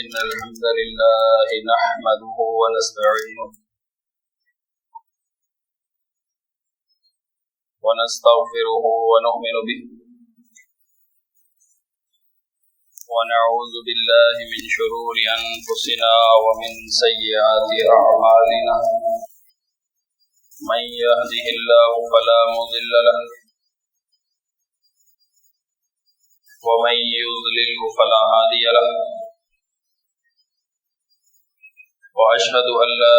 إن الحمد لله نحمده ونستعينه ونستغفره ونؤمن به ونعوذ بالله من شرور أنفسنا ومن سيئات أعمالنا من يهده الله فلا مضل له ومن يضلله فلا هادي له وأشهد أن لا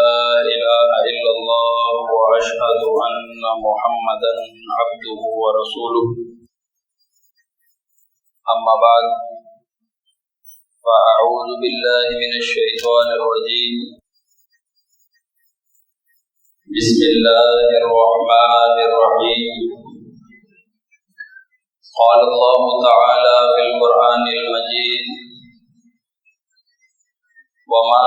إله إلا الله وأشهد أن محمدا عبده ورسوله أما بعد فأعوذ بالله من الشيطان الرجيم بسم الله الرحمن الرحيم قال الله تعالى في القرآن المجيد وما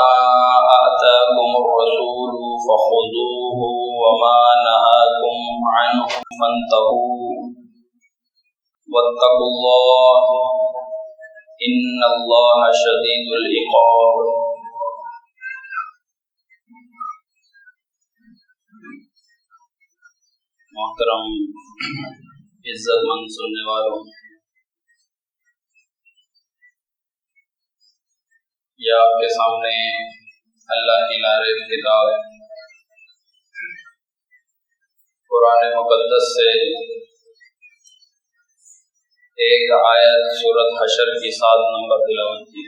آتاكم الرسول فخذوه وما نهاكم عنه فانتهوا واتقوا الله إن الله شديد العقاب محترم عزت مند سننے والوں، یہ آپ کے سامنے اللہ کی نازل کتاب قرآن مقدس سے ایک آیت سورۃ حشر کی 7 نمبر تلاوت کی،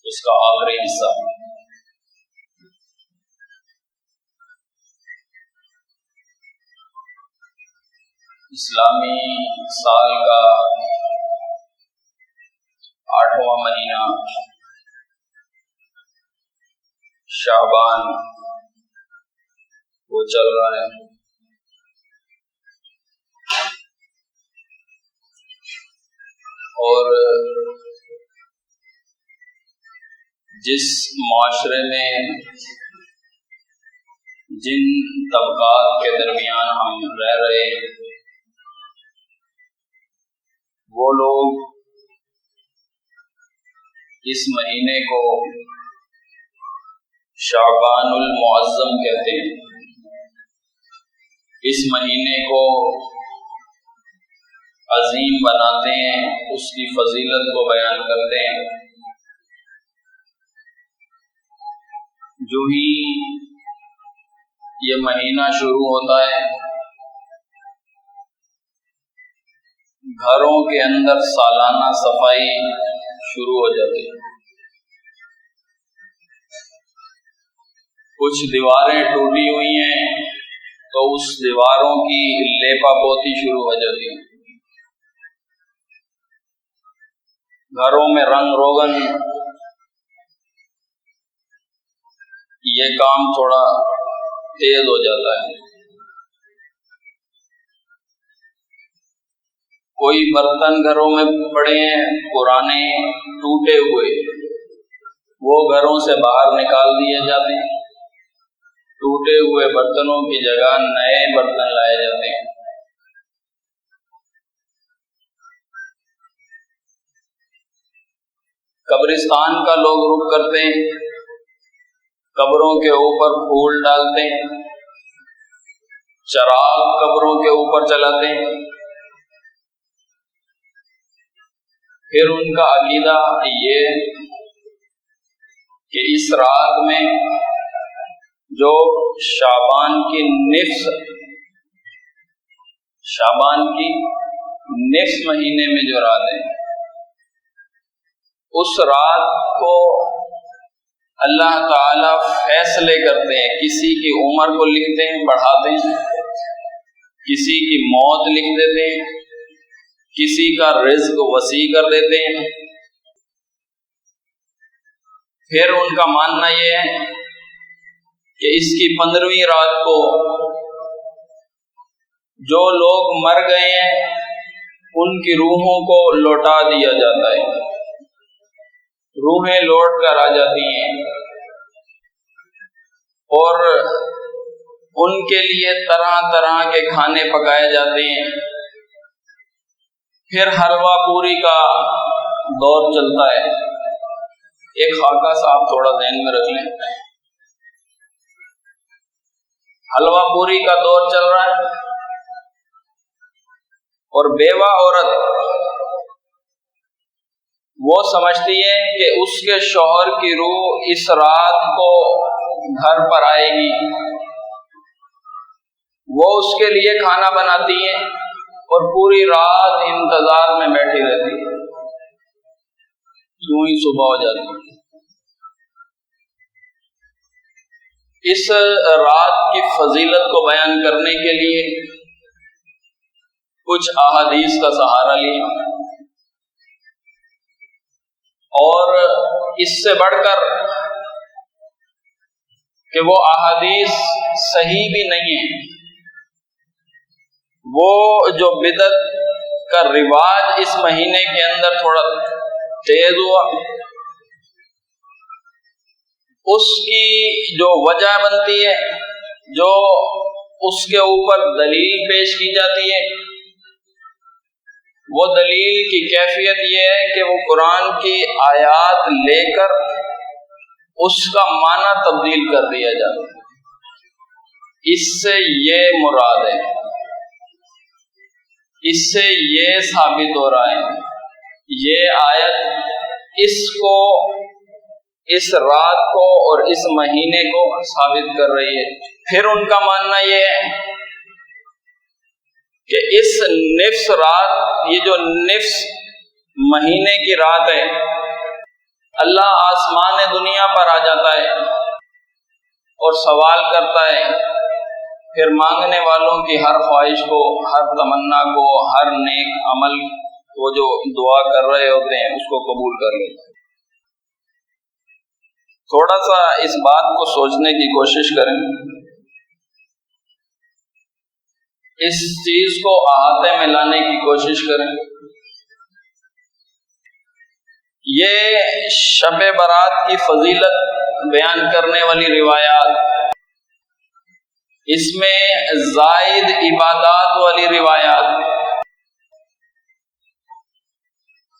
اس کا آخری حصہ۔ اسلامی سال کا 8واں مہینہ شعبان وہ چل رہا ہے، اور جس معاشرے میں جن طبقات کے درمیان ہم رہ رہے ہیں، وہ لوگ اس مہینے کو شعبان المعظم کہتے ہیں، اس مہینے کو عظیم بناتے ہیں، اس کی فضیلت کو بیان کرتے ہیں۔ جو ہی یہ مہینہ شروع ہوتا ہے، گھروں کے اندر سالانہ صفائی شروع ہو جاتی ہے۔ کچھ دیواریں ٹوٹی ہوئی ہیں تو اس دیواروں کی لیپا پوتی شروع ہو جاتی ہے، گھروں میں رنگ روغن، یہ کام تھوڑا تیز ہو جاتا ہے۔ کوئی برتن گھروں میں پڑے ہیں پرانے ٹوٹے ہوئے، وہ گھروں سے باہر نکال دیے جاتے ہیں، ٹوٹے ہوئے برتنوں کی جگہ نئے برتن لائے جاتے ہیں۔ قبرستان کا لوگ رخ کرتے ہیں، قبروں کے اوپر پھول ڈالتے ہیں، چراغ قبروں کے اوپر چلاتے ہیں۔ پھر ان کا عقیدہ یہ کہ اس رات میں جو شعبان کی نصف مہینے میں جو رات ہے، اس رات کو اللہ تعالی فیصلے کرتے ہیں، کسی کی عمر کو لکھتے ہیں، بڑھاتے ہیں، کسی کی موت لکھ دیتے ہیں، کسی کا رزق وسیع کر دیتے ہیں۔ پھر ان کا ماننا یہ ہے کہ اس کی 15ویں رات کو جو لوگ مر گئے ہیں ان کی روحوں کو لوٹا دیا جاتا ہے، روحیں لوٹ کر آ جاتی ہیں، اور ان کے لیے طرح طرح کے کھانے پکائے جاتے ہیں۔ پھر حلوہ پوری کا دور چلتا ہے، ایک خاکہ سا آپ تھوڑا ذہن میں رکھ لیں، حلوہ پوری کا دور چل رہا ہے اور بیوہ عورت وہ سمجھتی ہے کہ اس کے شوہر کی روح اس رات کو گھر پر آئے گی، وہ اس کے لیے کھانا بناتی ہے اور پوری رات انتظار میں بیٹھی رہتی ہے، یوں ہی صبح ہو جاتی ہے۔ اس رات کی فضیلت کو بیان کرنے کے لیے کچھ احادیث کا سہارا لیا، اور اس سے بڑھ کر کہ وہ احادیث صحیح بھی نہیں ہیں، وہ جو بدعت کا رواج اس مہینے کے اندر تھوڑا تیز ہوا، اس کی جو وجہ بنتی ہے، جو اس کے اوپر دلیل پیش کی جاتی ہے، وہ دلیل کی کیفیت یہ ہے کہ وہ قرآن کی آیات لے کر اس کا معنی تبدیل کر دیا جاتا ہے۔ اس سے یہ مراد ہے، اس سے یہ ثابت ہو رہا ہے، یہ آیت اس رات کو اور اس مہینے کو ثابت کر رہی ہے۔ پھر ان کا ماننا یہ ہے کہ اس نفس رات، یہ جو نفس مہینے کی رات ہے، اللہ آسمان دنیا پر آ جاتا ہے اور سوال کرتا ہے، پھر مانگنے والوں کی ہر خواہش کو، ہر تمنا کو، ہر نیک عمل وہ جو دعا کر رہے ہوتے ہیں اس کو قبول کر لیتا ہے۔ تھوڑا سا اس بات کو سوچنے کی کوشش کریں، اس چیز کو احاطے میں لانے کی کوشش کریں۔ یہ شب برات کی فضیلت بیان کرنے والی روایات، اس میں زائد عبادات والی روایات،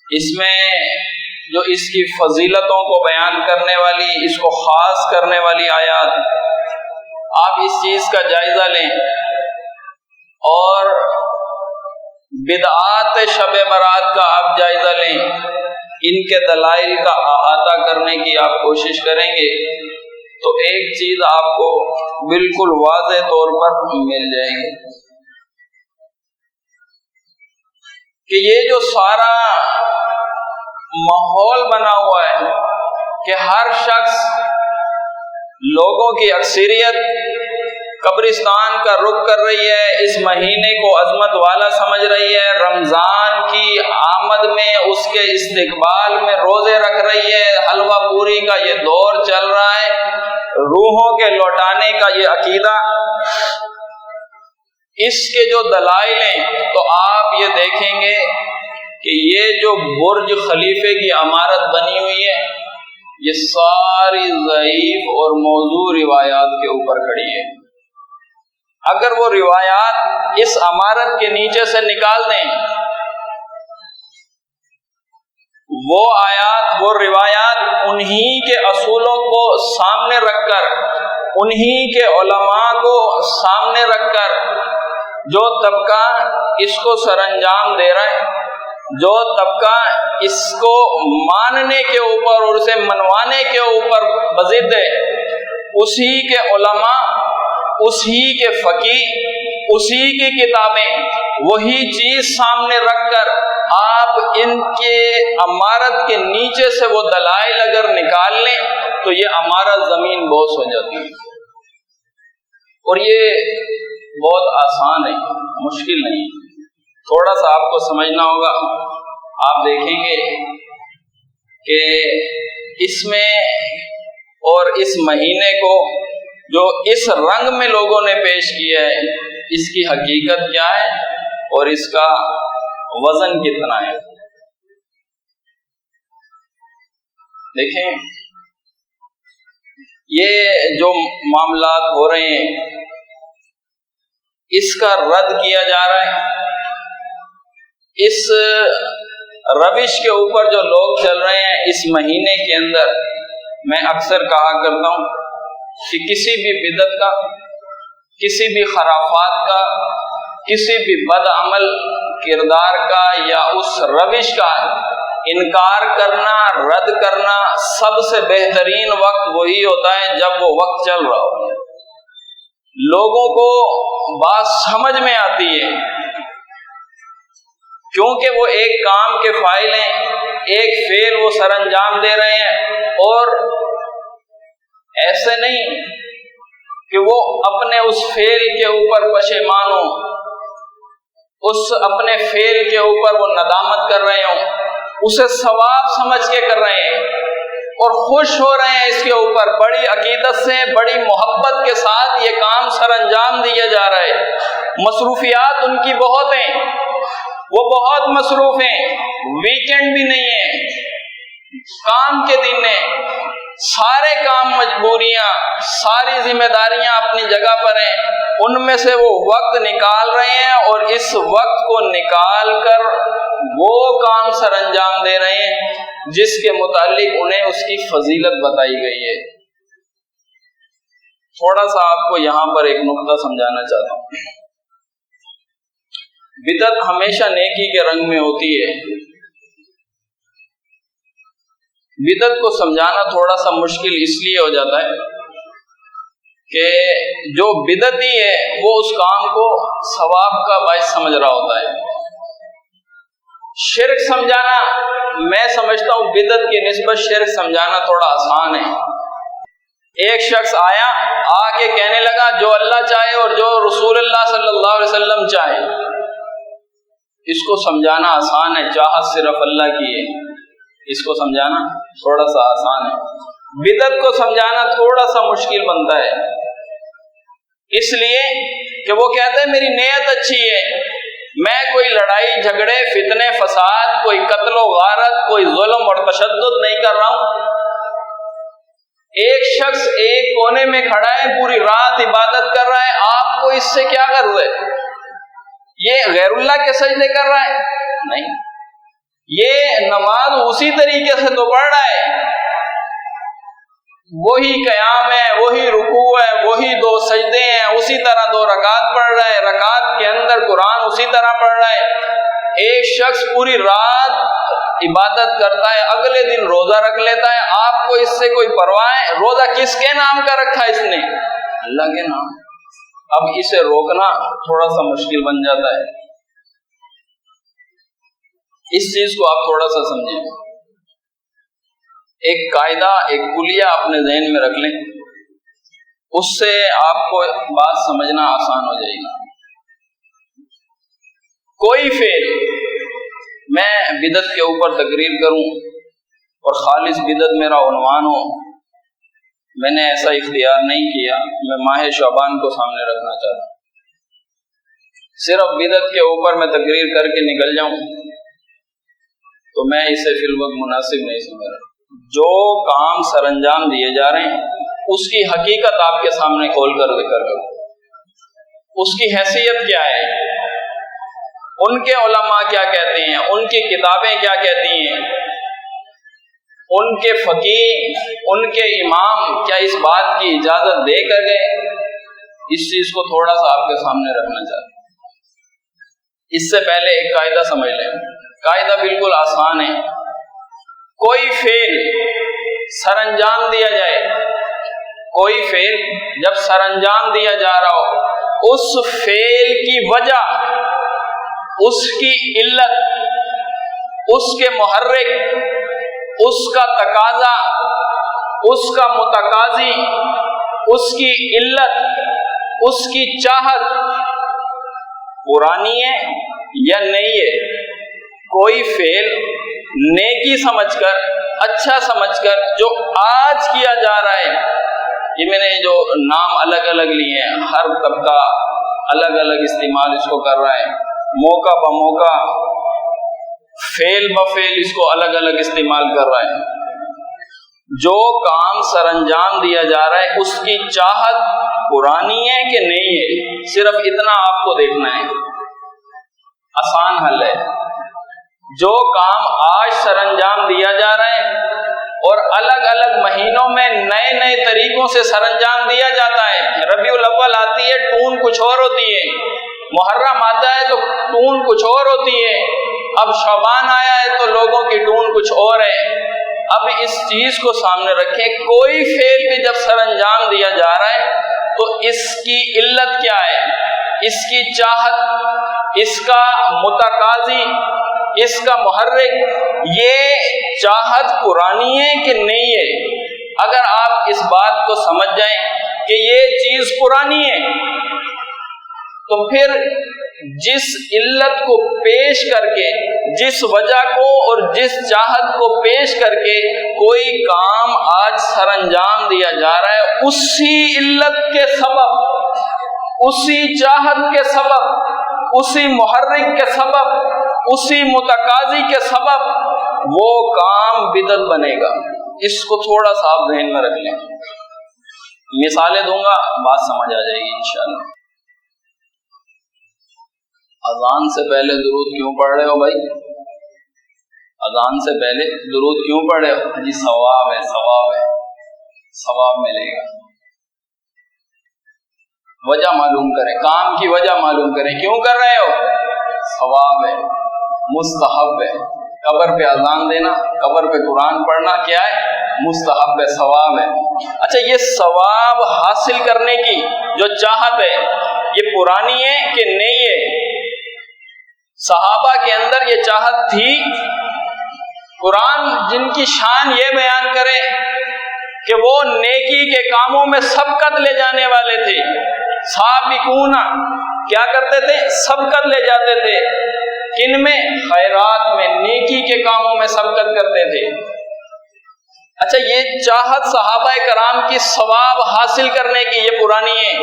اس میں جو اس کی فضیلتوں کو بیان کرنے والی، اس کو خاص کرنے والی آیات، آپ اس چیز کا جائزہ لیں اور بدعات شب برات کا آپ جائزہ لیں، ان کے دلائل کا احاطہ کرنے کی آپ کوشش کریں گے تو ایک چیز آپ کو بالکل واضح طور پر مل جائے گی کہ یہ جو سارا ماحول بنا ہوا ہے کہ ہر شخص، لوگوں کی اکثریت قبرستان کا رخ کر رہی ہے، اس مہینے کو عظمت والا سمجھ رہی ہے، رمضان کی آمد میں اس کے استقبال میں روزے رکھ رہی ہے، حلوہ پوری کا یہ دور چل رہا ہے، روحوں کے لوٹانے کا یہ عقیدہ، اس کے جو دلائل ہیں تو آپ یہ دیکھیں گے کہ یہ جو برج خلیفے کی عمارت بنی ہوئی ہے، یہ ساری ضعیف اور موضوع روایات کے اوپر کھڑی ہے۔ اگر وہ روایات اس عمارت کے نیچے سے نکال دیں، وہ آیات، وہ روایات انہی کے اصولوں کو سامنے رکھ کر، انہی کے علماء کو سامنے رکھ کر، جو طبقہ اس کو سر انجام دے رہا ہے، جو طبقہ اس کو ماننے کے اوپر اور اسے منوانے کے اوپر بضد ہے، اسی کے علماء، اسی کے فقیہ، اسی کی کتابیں، وہی چیز سامنے رکھ کر آپ ان کے عمارت کے نیچے سے وہ دلائل اگر نکال لیں تو یہ عمارت زمین بوس ہو جاتی ہے۔ اور یہ بہت آسان ہے، مشکل نہیں، تھوڑا سا آپ کو سمجھنا ہوگا۔ آپ دیکھیں گے کہ اس میں اور اس مہینے کو جو اس رنگ میں لوگوں نے پیش کیا ہے، اس کی حقیقت کیا ہے اور اس کا وزن کتنا ہے۔ دیکھیں، یہ جو معاملات ہو رہے ہیں، اس کا رد کیا جا رہا ہے، اس روش کے اوپر جو لوگ چل رہے ہیں اس مہینے کے اندر، میں اکثر کہا کرتا ہوں کہ کسی بھی بدعت کا، کسی بھی خرافات کا، کسی بھی بد عمل کردار کا یا اس روش کا انکار کرنا، رد کرنا سب سے بہترین وقت وہی ہوتا ہے جب وہ وقت چل رہا ہو، لوگوں کو بات سمجھ میں آتی ہے، کیونکہ وہ ایک کام کے فاعل ہیں، ایک فعل وہ سر انجام دے رہے ہیں، اور ایسے نہیں کہ وہ اپنے اس فعل کے اوپر پشیمان ہوں، اس اپنے فعل کے اوپر وہ ندامت کر رہے ہوں، اسے ثواب سمجھ کے کر رہے ہیں اور خوش ہو رہے ہیں اس کے اوپر، بڑی عقیدت سے، بڑی محبت کے ساتھ یہ کام سر انجام دیا جا رہا ہے۔ مصروفیات ان کی بہت ہیں، وہ بہت مصروف ہیں، ویکینڈ بھی نہیں ہے، کام کے دن ہیں، سارے کام، مجبوریاں، ساری ذمہ داریاں اپنی جگہ پر ہیں، ان میں سے وہ وقت نکال رہے ہیں اور اس وقت کو نکال کر وہ کام سر انجام دے رہے ہیں جس کے متعلق انہیں اس کی فضیلت بتائی گئی ہے۔ تھوڑا سا آپ کو یہاں پر ایک نقطہ سمجھانا چاہتا ہوں۔ بدعت ہمیشہ نیکی کے رنگ میں ہوتی ہے۔ بدعت کو سمجھانا تھوڑا سا مشکل اس لیے ہو جاتا ہے کہ جو بدعتی ہے وہ اس کام کو ثواب کا باعث سمجھ رہا ہوتا ہے۔ شرک سمجھانا، میں سمجھتا ہوں بدعت کی نسبت شرک سمجھانا تھوڑا آسان ہے۔ ایک شخص آیا، آ کے کہنے لگا جو اللہ چاہے اور جو رسول اللہ صلی اللہ علیہ وسلم چاہے، اس کو سمجھانا آسان ہے، چاہت صرف اللہ کی ہے، اس کو سمجھانا تھوڑا سا آسان ہے۔ بدعت کو سمجھانا تھوڑا سا مشکل بنتا ہے، اس لیے کہ وہ کہتے ہیں میری نیت اچھی ہے، میں کوئی لڑائی جھگڑے فتنے فساد، کوئی قتل و غارت، کوئی ظلم اور تشدد نہیں کر رہا ہوں۔ ایک شخص ایک کونے میں کھڑا ہے، پوری رات عبادت کر رہا ہے، آپ کو اس سے کیا غرض ہے؟ یہ غیر اللہ کے سجدے کر رہا ہے؟ نہیں، یہ نماز اسی طریقے سے تو پڑھ رہا ہے، وہی قیام ہے، وہی رکوع ہے، وہی 2 سجدے ہیں، اسی طرح 2 رکعت پڑھ رہا ہے، رکعت کے اندر قرآن اسی طرح پڑھ رہا ہے۔ ایک شخص پوری رات عبادت کرتا ہے، اگلے دن روزہ رکھ لیتا ہے، آپ کو اس سے کوئی پرواہ ہے؟ روزہ کس کے نام کا رکھا اس نے؟ اللہ کے نام۔ اب اسے روکنا تھوڑا سا مشکل بن جاتا ہے۔ اس چیز کو آپ تھوڑا سا سمجھیں، ایک قاعدہ، ایک کلیہ اپنے ذہن میں رکھ لیں، اس سے آپ کو بات سمجھنا آسان ہو جائے گی۔ کوئی فعل میں بدعت کے اوپر تقریر کروں اور خالص بدعت میرا عنوان ہو، میں نے ایسا اختیار نہیں کیا، میں ماہ شعبان کو سامنے رکھنا چاہتا ہوں، صرف بدعت کے اوپر میں تقریر کر کے نکل جاؤں تو میں اسے فی الوقت مناسب نہیں سمجھ رہا۔ جو کام سر انجام دیے جا رہے ہیں اس کی حقیقت آپ کے سامنے کھول کر ذکر کروں، اس کی حیثیت کیا ہے، ان کے علماء کیا کہتے ہیں، ان کی کتابیں کیا کہتی ہیں، ان کے فقیہ، ان کے امام کیا اس بات کی اجازت دے کر گئے؟ اس چیز کو تھوڑا سا آپ کے سامنے رکھنا چاہتا ہوں۔ اس سے پہلے ایک قاعدہ سمجھ لیں، قاعدہ بالکل آسان ہے۔ کوئی فعل سر انجام دیا جائے، کوئی فعل جب سر انجام دیا جا رہا ہو، اس فعل کی وجہ، اس کی علت، اس کے محرک، اس کا تقاضا، اس کا متقاضی، اس کی علت، اس کی چاہت پرانی ہے یا نئی ہے۔ کوئی فعل نیکی سمجھ کر، اچھا سمجھ کر جو آج کیا جا رہا ہے، یہ میں نے جو نام الگ الگ لیے ہیں، ہر طبقہ الگ الگ استعمال اس کو کر رہا ہے، موقع بموقع، فعل بفعل اس کو الگ الگ استعمال کر رہا ہے۔ جو کام سر انجام دیا جا رہا ہے اس کی چاہت پرانی ہے کہ نہیں ہے، صرف اتنا آپ کو دیکھنا ہے، آسان حل ہے۔ جو کام آج سر انجام دیا جا رہا ہے اور الگ الگ مہینوں میں نئے نئے طریقوں سے سر انجام دیا جاتا ہے۔ ربیع الاول آتی ہے، ٹون کچھ اور ہوتی ہے، محرم آتا ہے تو ٹون کچھ اور ہوتی ہے، اب شعبان آیا ہے تو لوگوں کی ٹون کچھ اور ہے۔ اب اس چیز کو سامنے رکھیں، کوئی فعل بھی جب سر انجام دیا جا رہا ہے تو اس کی علت کیا ہے، اس کی چاہت، اس کا متقاضی، اس کا محرک، یہ چاہت قرآنی ہے کہ نہیں ہے؟ اگر آپ اس بات کو سمجھ جائیں کہ یہ چیز قرآنی ہے تو پھر جس علت کو پیش کر کے، جس وجہ کو اور جس چاہت کو پیش کر کے کوئی کام آج سر انجام دیا جا رہا ہے، اسی علت کے سبب، اسی چاہت کے سبب، اسی محرک کے سبب، اسی متقاضی کے سبب وہ کام بدعت بنے گا۔ اس کو تھوڑا سا آپ ذہن میں رکھ لیں۔ مثالیں دوں گا، بات سمجھ آ جائے گی انشاءاللہ۔ اذان سے پہلے درود کیوں پڑھ رہے ہو بھائی؟ اذان سے پہلے درود کیوں پڑھ رہے ہو؟ جی ثواب ہے، ثواب ہے، ثواب ملے گا۔ وجہ معلوم کریں، کام کی وجہ معلوم کریں، کیوں کر رہے ہو؟ ثواب ہے، مستحب ہے۔ قبر پہ اذان دینا، قبر پہ قرآن پڑھنا کیا ہے؟ مستحب ہے، ثواب ہے۔ اچھا، یہ ثواب حاصل کرنے کی جو چاہت ہے یہ پرانی ہے کہ نہیں ہے؟ صحابہ کے اندر یہ چاہت تھی۔ قرآن جن کی شان یہ بیان کرے کہ وہ نیکی کے کاموں میں سبقت لے جانے والے تھے، سابقون کیا کرتے تھے؟ سبقت لے جاتے تھے۔ کن میں؟ خیرات میں، نیکی کے کاموں میں سبقت کرتے تھے۔ اچھا، یہ چاہت صحابہ کرام کی ثواب حاصل کرنے کی یہ پرانی ہے،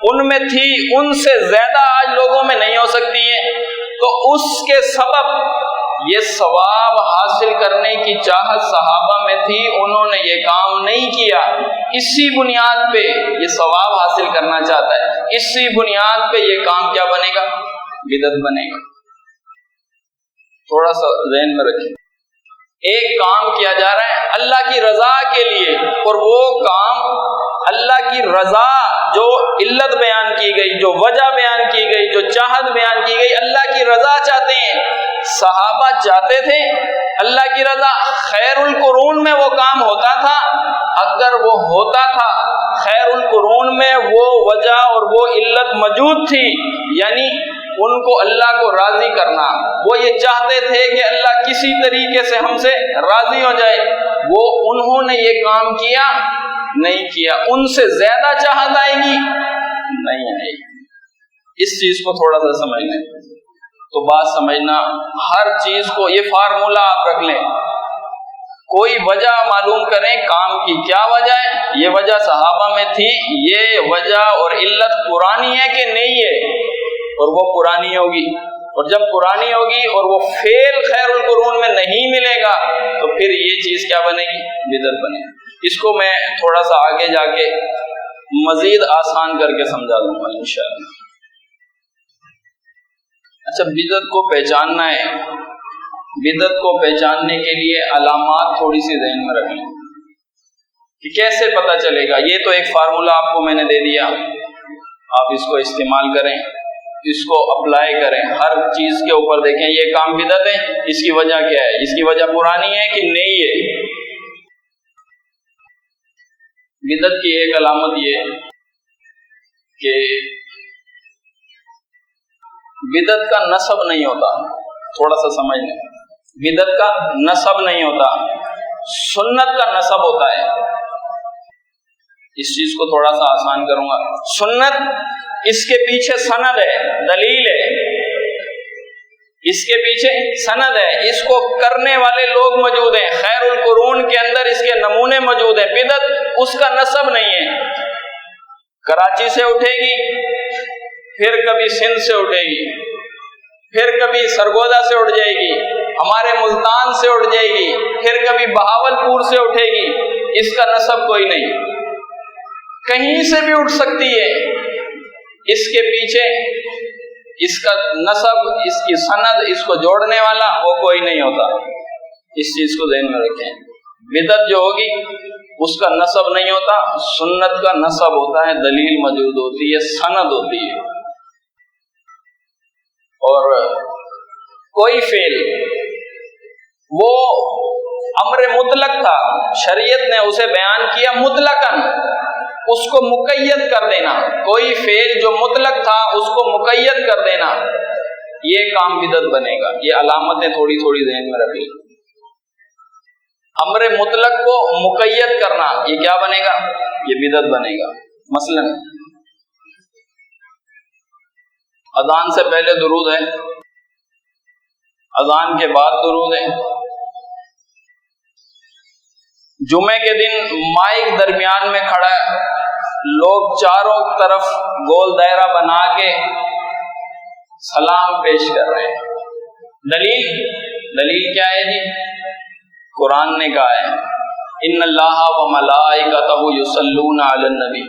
ان میں تھی، ان سے زیادہ آج لوگوں میں نہیں ہو سکتی ہے، تو اس کے سبب یہ ثواب حاصل کرنے کی چاہت صحابہ میں تھی، انہوں نے یہ کام نہیں کیا۔ اسی بنیاد پہ یہ ثواب حاصل کرنا چاہتا ہے، اسی بنیاد پہ یہ کام کیا بنے گا؟ بدعت بنے گا۔ تھوڑا سا ذہن میں رکھیں، ایک کام کیا جا رہا ہے اللہ کی رضا کے لیے، اور وہ کام اللہ کی رضا، جو علت بیان کی گئی، جو وجہ بیان کی گئی، جو چاہت بیان کی گئی، اللہ کی رضا چاہتے ہیں۔ صحابہ چاہتے تھے اللہ کی رضا، خیر القرون میں وہ کام ہوتا تھا۔ اگر وہ ہوتا تھا خیر القرون میں وہ وجہ اور وہ علت موجود تھی، یعنی ان کو اللہ کو راضی کرنا، وہ یہ چاہتے تھے کہ اللہ کسی طریقے سے ہم سے راضی ہو جائے، وہ انہوں نے یہ کام کیا نہیں کیا۔ ان سے زیادہ چاہت آئے گی؟ نہیں آئے گی۔ اس چیز کو تھوڑا سا سمجھ لیں تو بات سمجھنا، ہر چیز کو یہ فارمولہ آپ رکھ لیں، کوئی وجہ معلوم کریں کام کی کیا وجہ ہے، یہ وجہ صحابہ میں تھی، یہ وجہ اور علت پرانی ہے کہ نہیں ہے، اور وہ پرانی ہوگی، اور جب پرانی ہوگی اور وہ فعل خیر القرون میں نہیں ملے گا تو پھر یہ چیز کیا بنے گی؟ بدعت بنے گی۔ اس کو میں تھوڑا سا آگے جا کے مزید آسان کر کے سمجھا دوں گا انشاءاللہ۔ اچھا، بدعت کو پہچاننا ہے، بدعت کو پہچاننے کے لیے علامات تھوڑی سی ذہن میں رکھیں کہ کیسے پتہ چلے گا۔ یہ تو ایک فارمولہ آپ کو میں نے دے دیا، آپ اس کو استعمال کریں، اس کو اپلائی کریں، ہر چیز کے اوپر دیکھیں یہ کام بدعت ہے، اس کی وجہ کیا ہے، اس کی وجہ پرانی ہے کہ نہیں ہے۔ بدعت کی ایک علامت یہ کہ بدعت کا نسب نہیں ہوتا، تھوڑا سا سمجھ لیں، بدعت کا نسب نہیں ہوتا، سنت کا نسب ہوتا ہے۔ اس چیز کو تھوڑا سا آسان کروں گا۔ سنت، اس کے پیچھے سند ہے، دلیل ہے، اس کے پیچھے سند ہے، اس کو کرنے والے لوگ موجود ہیں، خیر القرون کے اندر اس کے نمونے موجود ہیں۔ بدعت اس کا نسب نہیں ہے، کراچی سے اٹھے گی، پھر کبھی سندھ سے اٹھے گی، پھر کبھی سرگودا سے اٹھ جائے گی، ہمارے ملتان سے اٹھ جائے گی، پھر کبھی بہاولپور سے اٹھے گی، اس کا نسب کوئی نہیں، کہیں سے بھی اٹھ سکتی ہے۔ اس کے پیچھے اس کا نسب، اس کی سند، اس کو جوڑنے والا وہ کوئی نہیں ہوتا۔ اس چیز کو ذہن میں رکھیں۔ بدعت جو ہوگی اس کا نسب نہیں ہوتا، سنت کا نسب ہوتا ہے، دلیل موجود ہوتی ہے، سند ہوتی ہے۔ اور کوئی فعل وہ امر مطلق تھا، شریعت نے اسے بیان کیا مطلقاً، اس کو مقید کر دینا، کوئی فعل جو مطلق تھا اس کو مقید کر دینا، یہ کام بدعت بنے گا۔ یہ علامتیں تھوڑی تھوڑی ذہن میں رکھیں۔ امر مطلق کو مقید کرنا یہ کیا بنے گا؟ یہ بدعت بنے گا۔ مثلا اذان سے پہلے درود ہے، اذان کے بعد درود ہے، جمعے کے دن مائک درمیان میں کھڑا ہے، لوگ چاروں طرف گول دائرہ بنا کے سلام پیش کر رہے ہیں۔ دلیل کیا ہے جی؟ قرآن نے کہا ہے ان اللہ و ملائکتہ یصلون علی النبی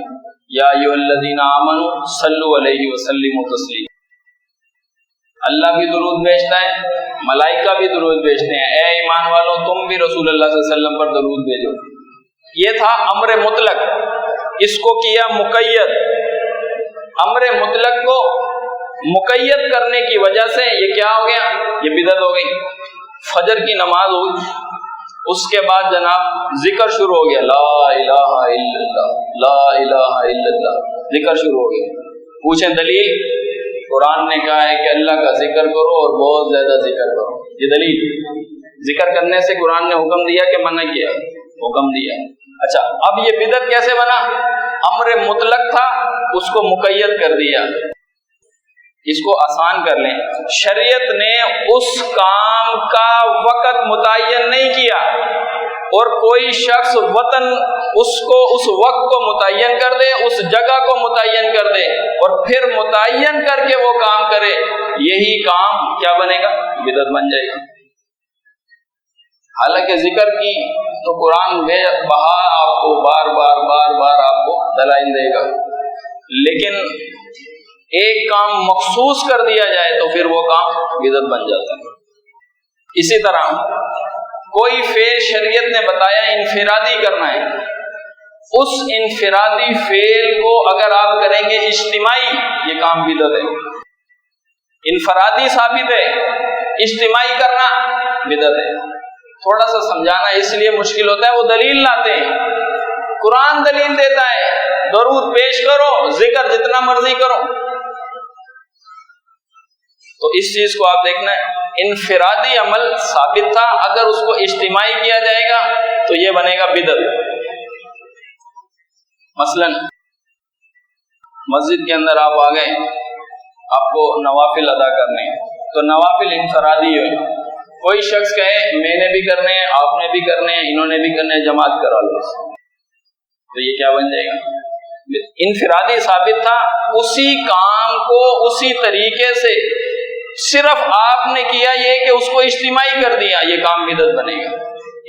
یا ایھا الذین آمنوا صلوا علیہ وسلموا تسلیما۔ اللہ بھی درود بھیجتا ہے، ملائکہ بھی درود بھیجتے ہیں، اے ایمان والوں تم بھی رسول اللہ صلی اللہ علیہ وسلم پر درود بھیجو۔ یہ تھا امر مطلق، اس کو کیا مقید۔ امر مطلق کو مقید کرنے کی وجہ سے یہ کیا ہو گیا؟ یہ بدعت ہو گئی۔ فجر کی نماز ہوئی، اس کے بعد جناب ذکر شروع ہو گیا، لا الہ الا اللہ، لا الہ الا اللہ، ذکر شروع ہو گیا۔ پوچھیں دلیل؟ قرآن نے کہا ہے کہ اللہ کا ذکر کرو اور بہت زیادہ ذکر کرو، یہ دلیل۔ ذکر کرنے سے قرآن نے حکم دیا کہ منع کیا؟ حکم دیا۔ اچھا، اب یہ بدعت کیسے بنا؟ امر مطلق تھا، اس کو مقید کر دیا۔ اس کو آسان کر لیں، شریعت نے اس کام کا وقت متعین نہیں کیا، اور کوئی شخص وطن اس وقت کو متعین کر دے، اس جگہ کو متعین کر دے، اور پھر متعین کر کے وہ کام کرے، یہی کام کیا بنے گا؟ بدعت بن جائے گا۔ حالانکہ ذکر کی تو قرآن بہا آپ کو بار بار آپ کو دلائل دے گا، لیکن ایک کام مخصوص کر دیا جائے تو پھر وہ کام بدعت بن جاتا ہے۔ اسی طرح کوئی فعل شریعت نے بتایا انفرادی کرنا ہے، اس انفرادی فعل کو اگر آپ کریں گے اجتماعی، یہ کام بدعت ہے۔ انفرادی ثابت ہے، اجتماعی کرنا بدعت ہے۔ تھوڑا سا سمجھانا اس لیے مشکل ہوتا ہے، وہ دلیل لاتے ہیں، قرآن دلیل دیتا ہے درود پیش کرو، ذکر جتنا مرضی کرو۔ تو اس چیز کو آپ دیکھنا ہے، انفرادی عمل ثابت تھا، اگر اس کو اجتماعی کیا جائے گا تو یہ بنے گا بدعت۔ مثلا مسجد کے اندر آپ آ گئے، آپ کو نوافل ادا کرنے ہیں، تو نوافل انفرادی ہوئے، کوئی شخص کہے میں نے بھی کرنے ہیں، آپ نے بھی کرنے ہیں، انہوں نے بھی کرنے ہیں، جماعت کرا لو، تو یہ کیا بن جائے گا؟ انفرادی ثابت تھا، اسی کام کو اسی طریقے سے صرف آپ نے کیا، یہ کہ اس کو اجتماعی کر دیا، یہ کام بدعت بنے گا۔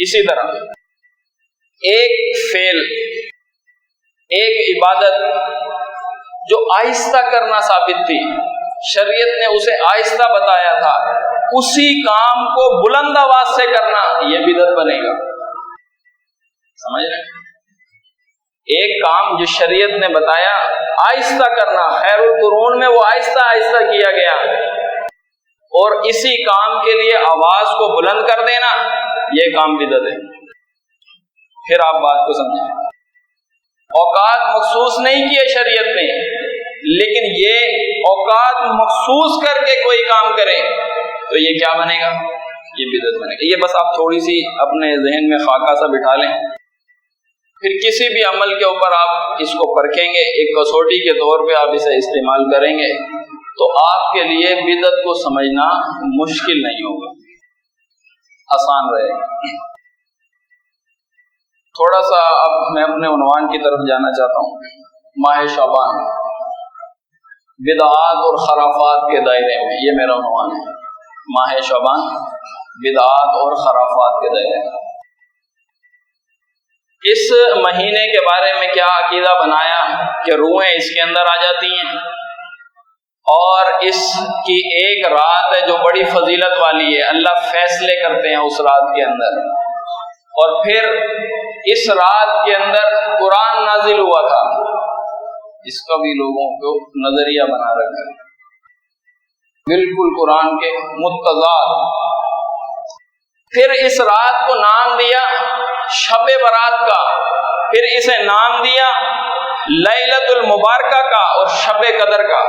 اسی طرح ایک فعل، ایک عبادت جو آہستہ کرنا ثابت تھی، شریعت نے اسے آہستہ بتایا تھا، اسی کام کو بلند آواز سے کرنا یہ بدعت بنے گا۔ سمجھ رہے ہیں؟ ایک کام جو شریعت نے بتایا آہستہ کرنا، خیر القرون میں وہ آہستہ آہستہ کیا گیا، اور اسی کام کے لیے آواز کو بلند کر دینا یہ کام بدعت ہے۔ پھر آپ بات کو سمجھیں، اوقات مخصوص نہیں کیے شریعت نے، لیکن یہ اوقات مخصوص کر کے کوئی کام کرے تو یہ کیا بنے گا؟ یہ بدعت بنے گا۔ یہ بس آپ تھوڑی سی اپنے ذہن میں خاکہ سا بٹھا لیں، پھر کسی بھی عمل کے اوپر آپ اس کو پرکھیں گے، ایک کسوٹی کے طور پہ آپ اسے استعمال کریں گے تو آپ کے لیے بدعت کو سمجھنا مشکل نہیں ہوگا، آسان رہے گا۔ تھوڑا سا اب میں اپنے عنوان کی طرف جانا چاہتا ہوں، ماہ شعبان، بدعات اور خرافات کے دائرے میں، یہ میرا عنوان ہے، ماہ شعبان، بدعات اور خرافات کے دائرے میں۔ اس مہینے کے بارے میں کیا عقیدہ بنایا کہ روحیں اس کے اندر آ جاتی ہیں، اور اس کی ایک رات ہے جو بڑی فضیلت والی ہے، اللہ فیصلے کرتے ہیں اس رات کے اندر، اور پھر اس رات کے اندر قرآن نازل ہوا تھا، اس کا بھی لوگوں کو نظریہ بنا رکھا ہے، بالکل قرآن کے متضاد۔ پھر اس رات کو نام دیا شب برات کا، پھر اسے نام دیا لیلۃ المبارکہ کا اور شب قدر کا،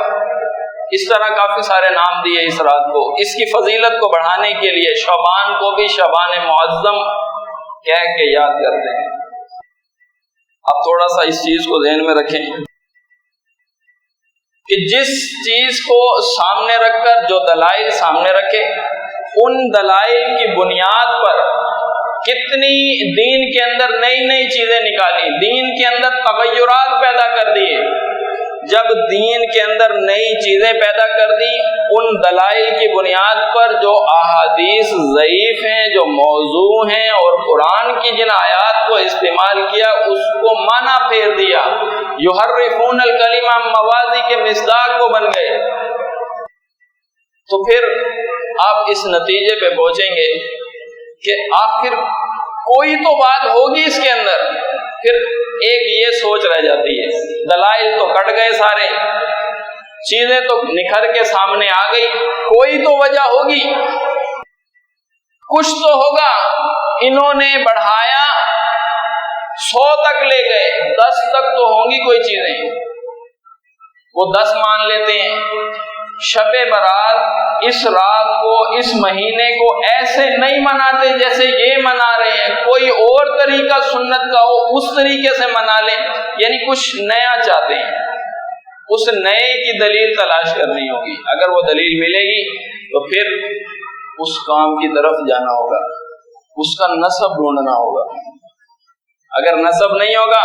اس طرح کافی سارے نام دیے اس رات کو، اس کی فضیلت کو بڑھانے کے لیے شعبان کو بھی شعبان معظم کہہ کے یاد کرتے ہیں۔ اب تھوڑا سا اس چیز کو ذہن میں رکھیں کہ جس چیز کو سامنے رکھ کر جو دلائل سامنے رکھے، ان دلائل کی بنیاد پر کتنی دین کے اندر نئی نئی چیزیں نکالی، دین کے اندر تغیرات پیدا کر دیے۔ جب دین کے اندر نئی چیزیں پیدا کر دی، ان دلائل کی بنیاد پر جو احادیث ضعیف ہیں، جو موضوع ہیں، اور قرآن کی جن آیات کو استعمال کیا اس کو معنی پھیر دیا، یحرفون الکلم عن مواضع کے مصداق کو بن گئے۔ تو پھر آپ اس نتیجے پہ پہنچیں گے کہ آخر کوئی تو بات ہوگی اس کے اندر۔ پھر ایک یہ سوچ رہ جاتی ہے، دلائل تو کٹ گئے سارے، چیزیں تو نکھر کے سامنے آ گئی، کوئی تو وجہ ہوگی، کچھ تو ہوگا۔ انہوں نے بڑھایا 100 تک لے گئے، 10 تک تو ہوں گی کوئی چیزیں، وہ 10 مان لیتے ہیں۔ شب برات اس رات کو، اس مہینے کو ایسے نہیں مناتے جیسے یہ منا رہے ہیں، کوئی اور طریقہ سنت کا ہو اس طریقے سے منا لیں، یعنی کچھ نیا چاہتے ہیں، اس نئے کی دلیل تلاش کرنی ہوگی۔ اگر وہ دلیل ملے گی تو پھر اس کام کی طرف جانا ہوگا، اس کا نسب ڈھونڈنا ہوگا۔ اگر نسب نہیں ہوگا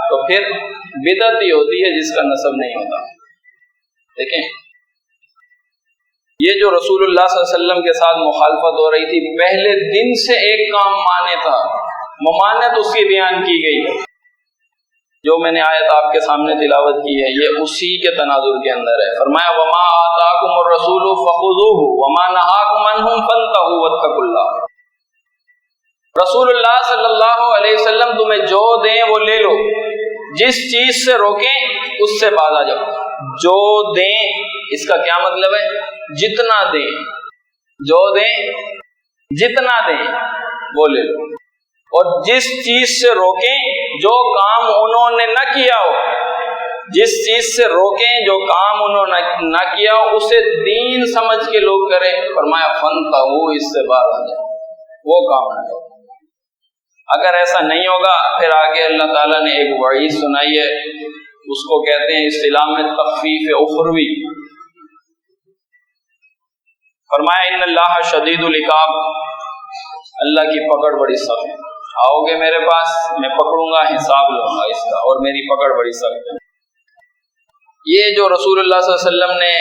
تو پھر بدعت ہی ہوتی ہے جس کا نسب نہیں ہوتا۔ دیکھیں یہ جو رسول اللہ صلی اللہ علیہ وسلم کے ساتھ مخالفت ہو رہی تھی، پہلے دن سے ایک کام مانے تھا، ممانعت اس کی بیان کی گئی، جو میں نے آیت آپ کے سامنے تلاوت کی ہے، یہ اسی کے تناظر کے اندر ہے۔ فرمایا وما آتاکم الرسول فخذوہ وما نہاکم عنہ فانتہوا واتقوا اللہ۔ رسول اللہ صلی اللہ علیہ وسلم تمہیں جو دیں وہ لے لو، جس چیز سے روکیں اس سے باز آ جاؤ۔ جو دیں اس کا کیا مطلب ہے؟ جتنا دیں، جو دیں جتنا دیں وہ لے لو، اور جس چیز سے روکیں جو کام انہوں نے نہ کیا ہو، جس چیز سے روکیں جو کام انہوں نے نہ کیا ہو اسے دین سمجھ کے لوگ کریں۔ فرمایا فانتہوا، اس سے باز آ جاؤ، وہ کام نہ کرو۔ اگر ایسا نہیں ہوگا پھر آگے اللہ تعالیٰ نے ایک وعید سنائی ہے، اس کو کہتے ہیں اصطلاح میں تخفیف اخروی۔ فرمایا ان اللہ شدید العقاب، اللہ کی پکڑ بڑی سخت ہے، آؤ گے میرے پاس میں پکڑوں گا، حساب لوں گا اس کا، اور میری پکڑ بڑی سخت ہے۔ یہ جو رسول اللہ صلی اللہ علیہ وسلم نے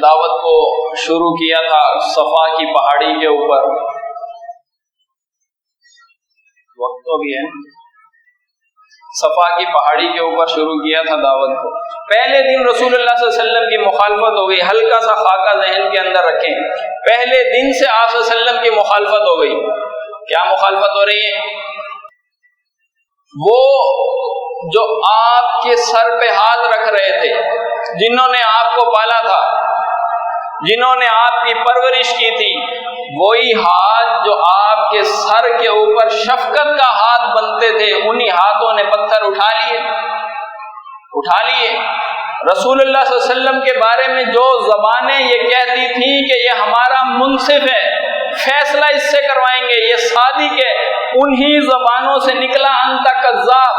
دعوت کو شروع کیا تھا صفا کی پہاڑی کے اوپر، وقت تو بھی ہے، صفا کی پہاڑی کے اوپر شروع کیا تھا دعوت کو۔ پہلے دن رسول اللہ صلی اللہ علیہ وسلم کی مخالفت ہو گئی، ہلکا سا خاکہ ذہن کے اندر رکھیں، پہلے دن سے آپ صلی اللہ علیہ وسلم کی مخالفت ہو گئی۔ کیا مخالفت ہو رہی ہے؟ وہ جو آپ کے سر پہ ہاتھ رکھ رہے تھے، جنہوں نے آپ کو پالا تھا، جنہوں نے آپ کی پرورش کی تھی، وہی ہاتھ جو آپ کے سر کے اوپر شفقت کا ہاتھ بنتے تھے، انہی ہاتھوں نے پتھر اٹھا لیے۔ رسول اللہ صلی اللہ علیہ وسلم کے بارے میں جو زبانیں یہ کہتی تھیں کہ یہ ہمارا منصف ہے، فیصلہ اس سے کروائیں گے، یہ صادق ہے، انہی زبانوں سے نکلا انت کذاب،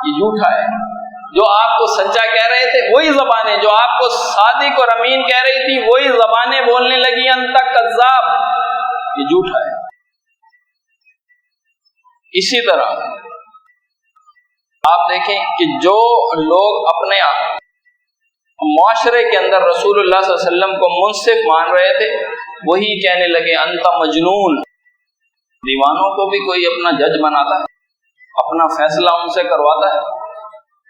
یہ جھوٹا ہے۔ جو آپ کو سچا کہہ رہے تھے وہی زبانیں، جو آپ کو صادق اور امین کہہ رہی تھی وہی زبانیں بولنے لگی انت کذاب، یہ جھوٹا ہے۔ اسی طرح آپ دیکھیں کہ جو لوگ اپنے معاشرے کے اندر رسول اللہ صلی اللہ علیہ وسلم کو منصف مان رہے تھے، وہی کہنے لگے انت مجنون۔ دیوانوں کو بھی کوئی اپنا جج بناتا ہے، اپنا فیصلہ ان سے کرواتا ہے۔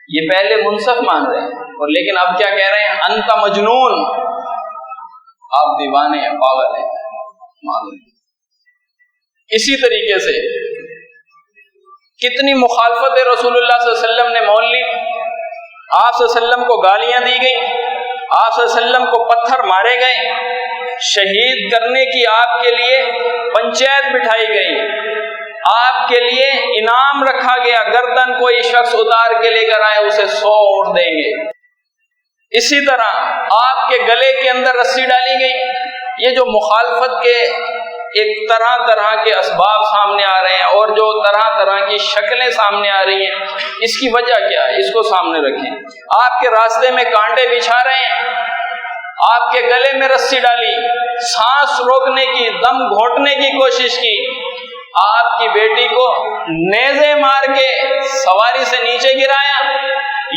یہ پہلے منصف مان رہے ہیں، اور لیکن اب کیا کہہ رہے ہیں؟ انت مجنون، آپ دیوانے ہیں، پاگل ہیں، مان رہے ہیں۔ اسی طریقے سے کتنی مخالفت رسول اللہ صلی اللہ علیہ وسلم نے مول لی. آپ صلی اللہ علیہ وسلم کو گالیاں دی گئی، آپ صلی اللہ علیہ وسلم کو پتھر مارے گئے، شہید کرنے کی آپ کے لیے پنچایت بٹھائی گئی، آپ کے لیے انعام رکھا گیا، گردن کوئی شخص اتار کے لے کر آئے اسے 100 اونٹ دیں گے. اسی طرح آپ کے گلے کے اندر رسی ڈالی گئی. یہ جو مخالفت کے ایک طرح کے اسباب سامنے آ رہے ہیں اور جو طرح کی شکلیں سامنے آ رہی ہیں، اس کی وجہ کیا ہے؟ اس کو سامنے رکھیں. آپ کے راستے میں کانٹے بچھا رہے ہیں، آپ کے گلے میں رسی ڈالی، سانس روکنے کی، دم گھونٹنے کی کوشش کی، آپ کی بیٹی کو نیزے مار کے سواری سے نیچے گرایا.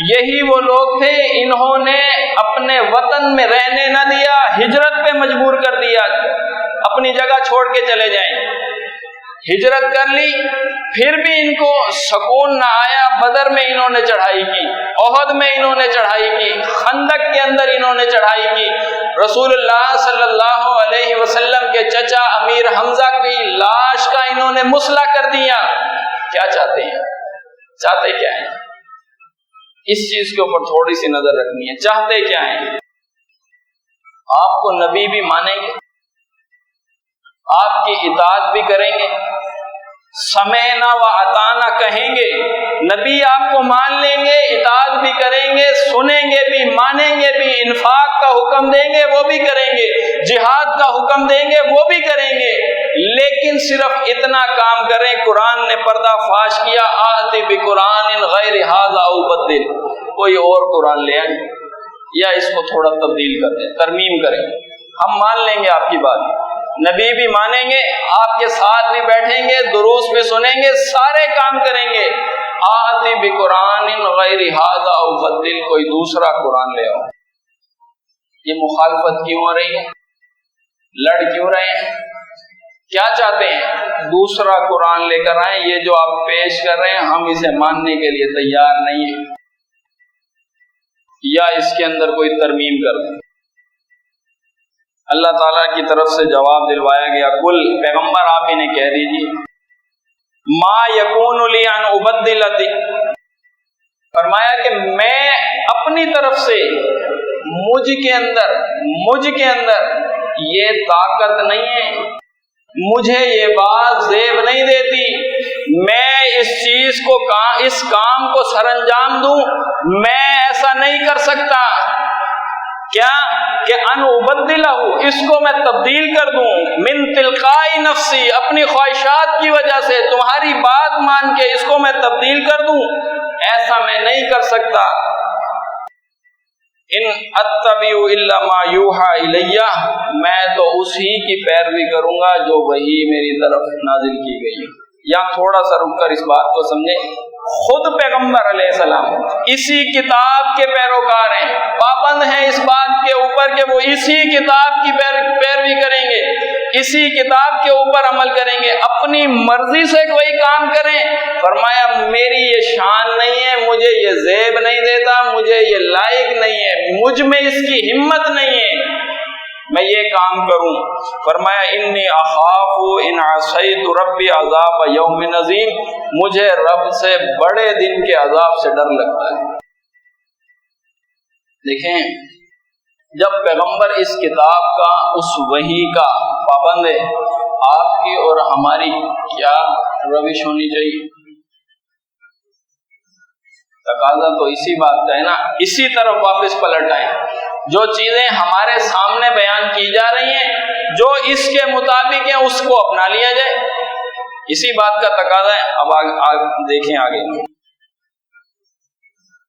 یہی وہ لوگ تھے، انہوں نے اپنے وطن میں رہنے نہ دیا، ہجرت پہ مجبور کر دیا، اپنی جگہ چھوڑ کے چلے جائیں. ہجرت کر لی، پھر بھی ان کو سکون نہ آیا. بدر میں انہوں نے چڑھائی کی، احد میں انہوں نے چڑھائی کی، خندق کے اندر انہوں نے چڑھائی کی. رسول اللہ صلی اللہ علیہ وسلم کے چچا امیر حمزہ کی لاش کا انہوں نے مسلح کر دیا. کیا چاہتے ہیں؟ چاہتے کیا ہیں؟ اس چیز کے اوپر تھوڑی سی نظر رکھنی ہے. چاہتے کیا ہیں؟ آپ کو نبی بھی مانیں گے، آپ کی اطاعت بھی کریں گے، سمعنا و اطعنا کہیں گے، نبی آپ کو مان لیں گے، اطاعت بھی کریں گے، سنیں گے بھی، مانیں گے بھی، انفاق کا حکم دیں گے وہ بھی کریں گے، جہاد کا حکم دیں گے وہ بھی کریں گے. لیکن صرف اتنا کام کریں، قرآن نے پردہ فاش کیا، آتی بقرآن غیر ھذا او بدل، کوئی اور قرآن لے آئیں یا اس کو تھوڑا تبدیل کر دیں، ترمیم کریں، ہم مان لیں گے آپ کی بات. نبی بھی مانیں گے، آپ کے ساتھ بھی بیٹھیں گے، دروس بھی سنیں گے، سارے کام کریں گے. آتی بقرآن غیر ھذا او بدل، کوئی دوسرا قرآن لے آؤ. یہ مخالفت کیوں ہو رہی ہے؟ لڑ کیوں رہے ہیں؟ کیا چاہتے ہیں؟ دوسرا قرآن لے کر آئیں. یہ جو آپ پیش کر رہے ہیں ہم اسے ماننے کے لیے تیار نہیں ہیں، یا اس کے اندر کوئی ترمیم کر دیں. اللہ تعالیٰ کی طرف سے جواب دلوایا گیا، کل پیغمبر آپ انہیں کہہ دیجیے، ما یکون لی ان ابدل، فرمایا کہ میں اپنی طرف سے مجھ کے اندر یہ طاقت نہیں ہے، مجھے یہ بات زیب نہیں دیتی میں اس چیز کو اس کام کو سر انجام دوں. میں ایسا نہیں کر سکتا. کیا کہ ان ابدلہ، اس کو میں تبدیل کر دوں، من تلقائی نفسی، اپنی خواہشات کی وجہ سے تمہاری بات مان کے اس کو میں تبدیل کر دوں، ایسا میں نہیں کر سکتا. ان اتبع الا ما یوحى الی، میں تو اسی کی پیروی کروں گا جو وحی میری طرف نازل کی گئی ہے. یہاں تھوڑا سا رک کر اس بات کو سمجھیں. خود پیغمبر علیہ السلام اسی کتاب کے پیروکار ہیں، پابند ہیں اس بات کے اوپر کہ وہ اسی کتاب کی پیروی کریں گے، اسی کتاب کے اوپر عمل کریں گے. اپنی مرضی سے کوئی کام کریں، فرمایا میری یہ شان نہیں ہے، مجھے یہ زیب نہیں دیتا، مجھے یہ لائق نہیں ہے، مجھ میں اس کی ہمت نہیں ہے میں یہ کام کروں. فرمایا انی اخاف ان عصیت ربی عذاب یوم عظیم، مجھے رب سے بڑے دن کے عذاب سے ڈر لگتا ہے. دیکھیں، جب پیغمبر اس کتاب کا، اس وحی کا پابند ہے، آپ کی اور ہماری کیا روش ہونی چاہیے؟ تقاضا تو اسی بات کا ہے نا، اسی طرف واپس پلٹ آئیں. جو چیزیں ہمارے سامنے بیان کی جا رہی ہیں، جو اس کے مطابق ہیں، اس کو اپنا لیا جائے. اسی بات کا تقاضا ہے. اب دیکھیں آگے.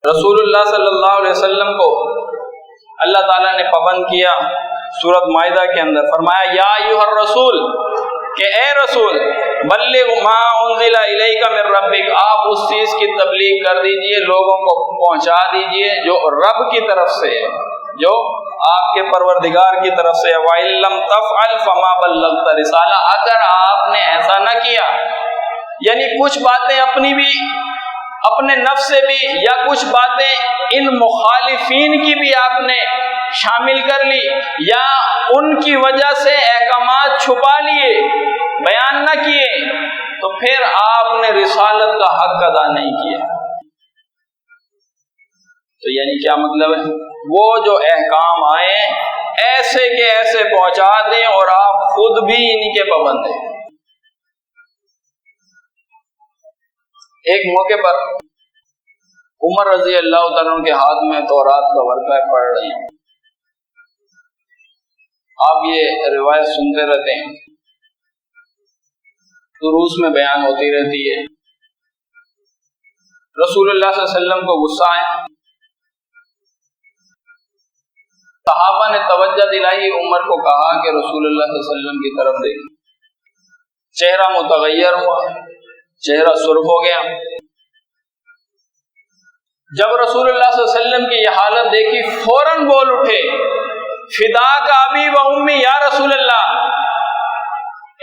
رسول اللہ صلی اللہ علیہ وسلم کو اللہ تعالیٰ نے پابند کیا سورۃ مائدہ کے اندر. فرمایا یا ایھا الرسول، کہ اے رسول، بلغ ما انزل الیک من ربک، آپ اس چیز کی تبلیغ کر دیجئے، لوگوں کو پہنچا دیجئے جو رب کی طرف سے ہے، جو آپ کے پروردگار کی طرف سے. وَإِن لَّمْ تَفْعَلْ فَمَا بَلَّغْتَ رِسَالَةَ، اگر آپ نے ایسا نہ کیا، یعنی کچھ باتیں اپنی بھی، اپنے نفس سے بھی، یا کچھ باتیں ان مخالفین کی بھی آپ نے شامل کر لی، یا ان کی وجہ سے احکامات چھپا لیے، بیان نہ کیے، تو تو پھر آپ نے رسالت کا حق ادا نہیں کیا۔ تو یعنی کیا مطلب ہے؟ وہ جو احکام آئے ایسے کے ایسے پہنچا دیں اور آپ خود بھی انہی کے پابند ہیں۔ ایک موقع پر عمر رضی اللہ تعالیٰ عنہ کے ہاتھ میں تورات کا ورقہ پڑھ رہے ہیں۔ آپ یہ روایت سنتے رہتے ہیں، دروس میں بیان ہوتی رہتی ہے۔ رسول اللہ صلی اللہ علیہ وسلم کو غصہ آئے، صحابہ نے توجہ دلائی، عمر کو کہا کہ رسول اللہ صلی اللہ علیہ وسلم کی طرف دیکھیں۔ چہرہ متغیر ہوا، چہرہ سرخ ہو گیا۔ جب رسول اللہ صلی اللہ علیہ وسلم کی یہ حالت دیکھی فوراً بول اٹھے، فداک ابی و امی یا رسول اللہ،